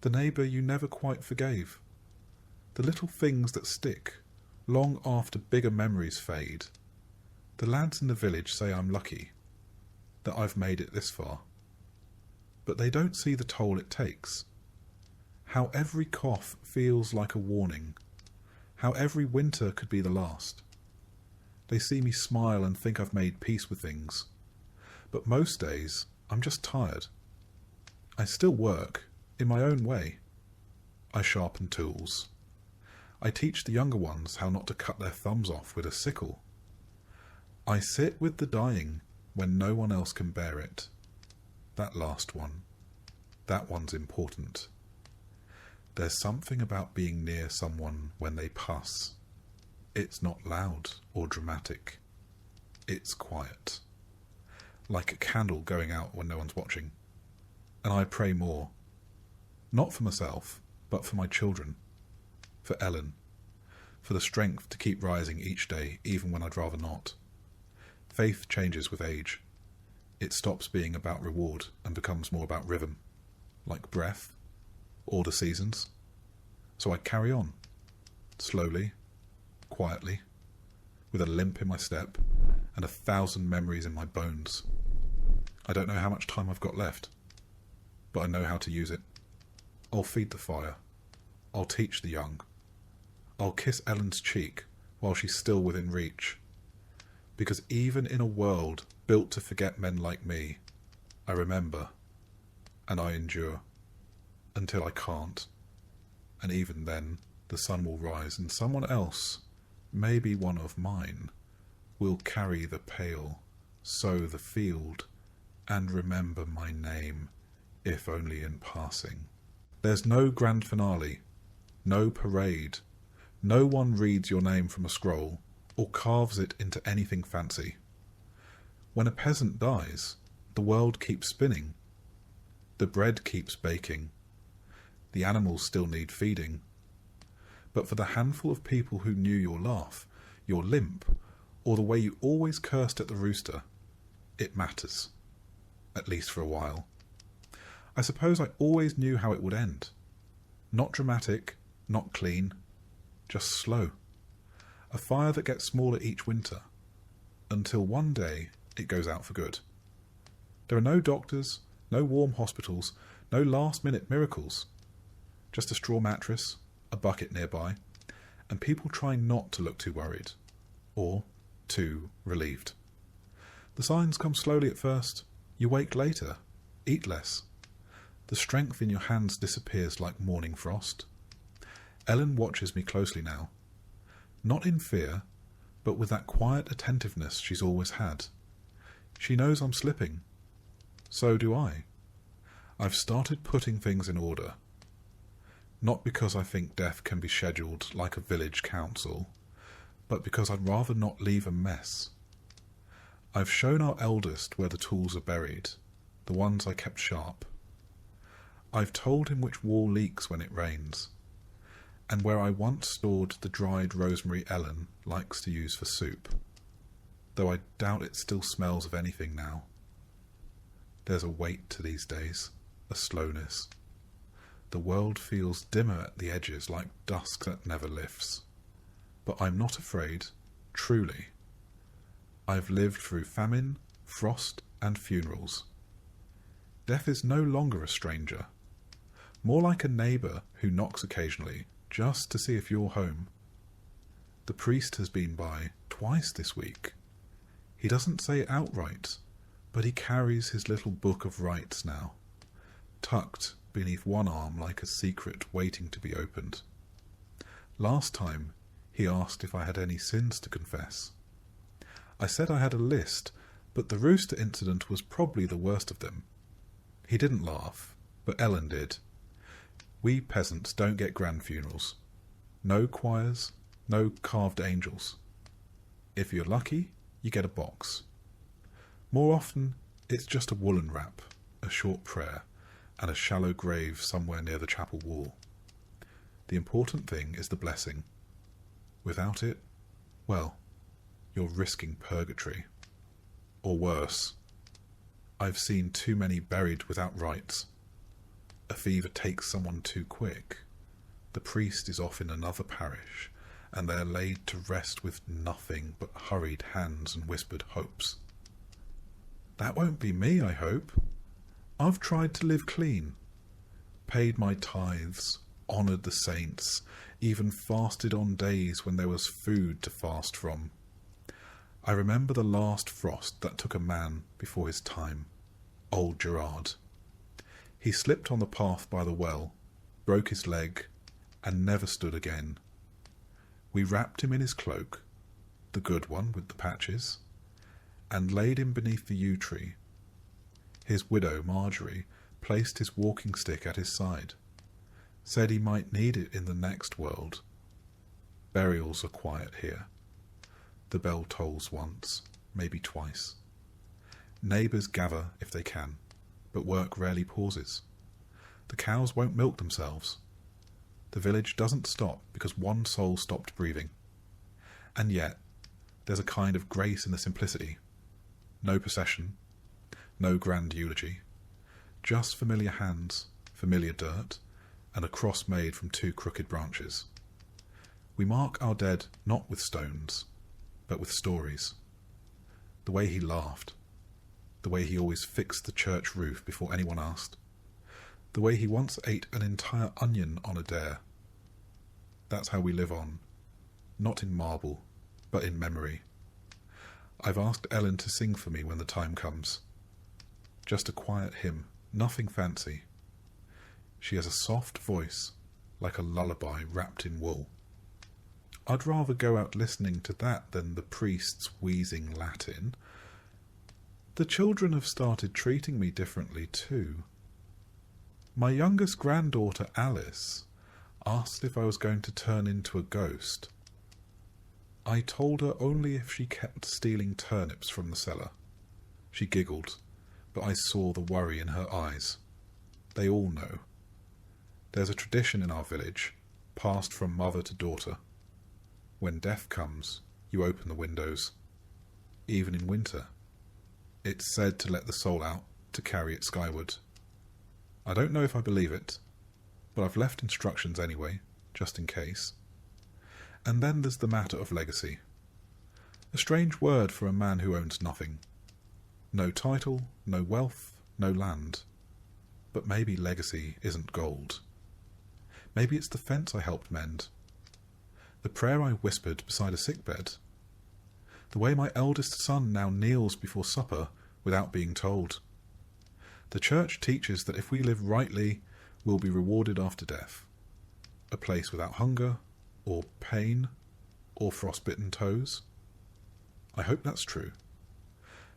The neighbour you never quite forgave. The little things that stick, long after bigger memories fade. The lads in the village say I'm lucky, that I've made it this far. But they don't see the toll it takes. How every cough feels like a warning. How every winter could be the last. They see me smile and think I've made peace with things. But most days, I'm just tired. I still work, in my own way. I sharpen tools. I teach the younger ones how not to cut their thumbs off with a sickle. I sit with the dying when no one else can bear it. That last one. That one's important. There's something about being near someone when they pass. It's not loud or dramatic. It's quiet. Like a candle going out when no one's watching. And I pray more. Not for myself, but for my children. For Ellen. For the strength to keep rising each day, even when I'd rather not. Faith changes with age. It stops being about reward and becomes more about rhythm. Like breath. Or the seasons. So I carry on. Slowly. Quietly. With a limp in my step. And 1,000 memories in my bones. I don't know how much time I've got left. But I know how to use it. I'll feed the fire. I'll teach the young. I'll kiss Ellen's cheek while she's still within reach. Because even in a world built to forget men like me, I remember, and I endure, until I can't. And even then, the sun will rise, and someone else, maybe one of mine, will carry the pail, sow the field, and remember my name, if only in passing. There's no grand finale, no parade. No one reads your name from a scroll, or carves it into anything fancy. When a peasant dies, the world keeps spinning. The bread keeps baking. The animals still need feeding. But for the handful of people who knew your laugh, your limp, or the way you always cursed at the rooster, it matters. At least for a while. I suppose I always knew how it would end. Not dramatic, not clean, just slow. A fire that gets smaller each winter, until one day it goes out for good. There are no doctors, no warm hospitals, no last-minute miracles. Just a straw mattress, a bucket nearby, and people trying not to look too worried, or too relieved. The signs come slowly at first. You wake later, eat less. The strength in your hands disappears like morning frost. Ellen watches me closely now. Not in fear, but with that quiet attentiveness she's always had. She knows I'm slipping. So do I. I've started putting things in order. Not because I think death can be scheduled like a village council, but because I'd rather not leave a mess. I've shown our eldest where the tools are buried, the ones I kept sharp. I've told him which wall leaks when it rains, and where I once stored the dried rosemary Ellen likes to use for soup, though I doubt it still smells of anything now. There's a weight to these days, a slowness. The world feels dimmer at the edges like dusk that never lifts. But I'm not afraid, truly. I've lived through famine, frost, and funerals. Death is no longer a stranger. More like a neighbour who knocks occasionally, just to see if you're home. The priest has been by twice this week. He doesn't say it outright, but he carries his little book of rites now, tucked beneath one arm like a secret waiting to be opened. Last time, he asked if I had any sins to confess. I said I had a list, but the rooster incident was probably the worst of them. He didn't laugh, but Ellen did. We peasants don't get grand funerals. No choirs, no carved angels. If you're lucky, you get a box. More often, it's just a woolen wrap, a short prayer, and a shallow grave somewhere near the chapel wall. The important thing is the blessing. Without it, well, you're risking purgatory. Or worse. I've seen too many buried without rites. A fever takes someone too quick. The priest is off in another parish, and they're laid to rest with nothing but hurried hands and whispered hopes. That won't be me, I hope. I've tried to live clean, paid my tithes, honoured the saints, even fasted on days when there was food to fast from. I remember the last frost that took a man before his time, old Gerard. He slipped on the path by the well, broke his leg, and never stood again. We wrapped him in his cloak, the good one with the patches, and laid him beneath the yew tree. His widow, Marjorie, placed his walking stick at his side, said he might need it in the next world. Burials are quiet here. The bell tolls once, maybe twice. Neighbours gather if they can, but work rarely pauses. The cows won't milk themselves. The village doesn't stop because one soul stopped breathing. And yet, there's a kind of grace in the simplicity. No procession, no grand eulogy, just familiar hands, familiar dirt, and a cross made from two crooked branches. We mark our dead not with stones, but with stories. The way he laughed, the way he always fixed the church roof before anyone asked, the way he once ate an entire onion on a dare. That's how we live on, not in marble, but in memory. I've asked Ellen to sing for me when the time comes. Just a quiet hymn, nothing fancy. She has a soft voice, like a lullaby wrapped in wool. I'd rather go out listening to that than the priest's wheezing Latin. The children have started treating me differently too. My youngest granddaughter, Alice, asked if I was going to turn into a ghost. I told her only if she kept stealing turnips from the cellar. She giggled, but I saw the worry in her eyes. They all know. There's a tradition in our village, passed from mother to daughter. When death comes, you open the windows. Even in winter. It's said to let the soul out, to carry it skyward. I don't know if I believe it, but I've left instructions anyway, just in case. And then there's the matter of legacy. A strange word for a man who owns nothing. No title, no wealth, no land. But maybe legacy isn't gold. Maybe it's the fence I helped mend. The prayer I whispered beside a sickbed. The way my eldest son now kneels before supper without being told. The church teaches that if we live rightly, we'll be rewarded after death. A place without hunger, or pain, or frostbitten toes. I hope that's true.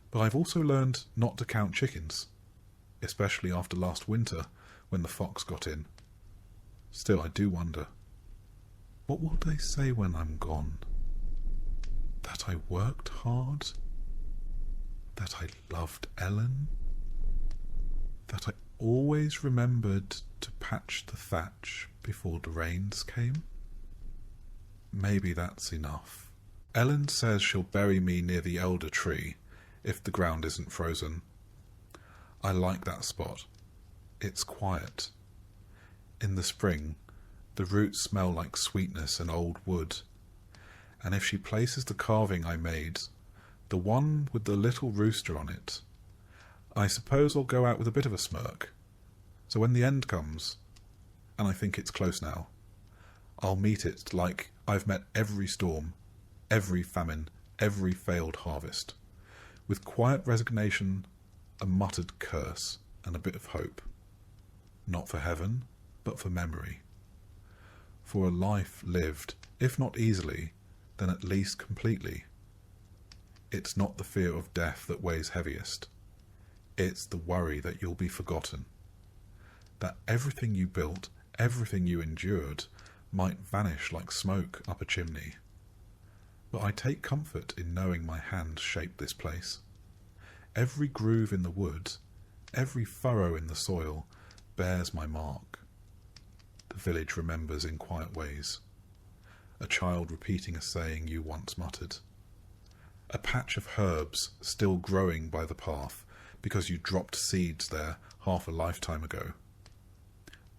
But I've also learned not to count chickens, especially after last winter when the fox got in. Still, I do wonder, what will they say when I'm gone? That I worked hard? That I loved Ellen? That I always remembered to patch the thatch before the rains came? Maybe that's enough. Ellen says she'll bury me near the elder tree if the ground isn't frozen. I like that spot. It's quiet. In the spring, the roots smell like sweetness and old wood. And if she places the carving I made, the one with the little rooster on it, I suppose I'll go out with a bit of a smirk. So when the end comes, and I think it's close now. I'll meet it like I've met every storm, every famine, every failed harvest, with quiet resignation, a muttered curse, and a bit of hope. Not for heaven, but for memory. For a life lived, if not easily, then at least completely. It's not the fear of death that weighs heaviest. It's the worry that you'll be forgotten. That everything you built, everything you endured, might vanish like smoke up a chimney. But I take comfort in knowing my hand shaped this place. Every groove in the wood, every furrow in the soil, bears my mark. The village remembers in quiet ways. A child repeating a saying you once muttered. A patch of herbs still growing by the path because you dropped seeds there half a lifetime ago.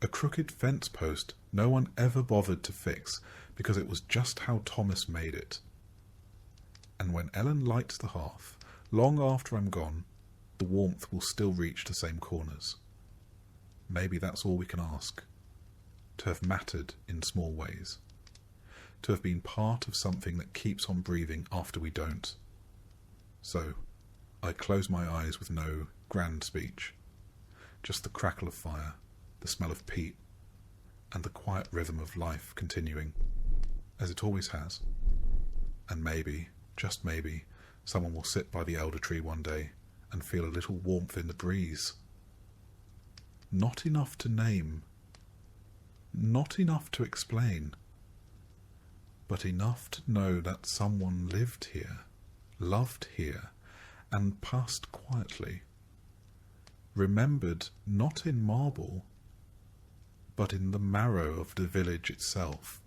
A crooked fence post no one ever bothered to fix because it was just how Thomas made it. And when Ellen lights the hearth, long after I'm gone, the warmth will still reach the same corners. Maybe that's all we can ask. To have mattered in small ways. To have been part of something that keeps on breathing after we don't. So, I close my eyes with no grand speech. Just the crackle of fire, the smell of peat, and the quiet rhythm of life continuing, as it always has. And maybe, just maybe, someone will sit by the elder tree one day and feel a little warmth in the breeze. Not enough to name, not enough to explain, but enough to know that someone lived here, loved here, and passed quietly, remembered not in marble, but in the marrow of the village itself.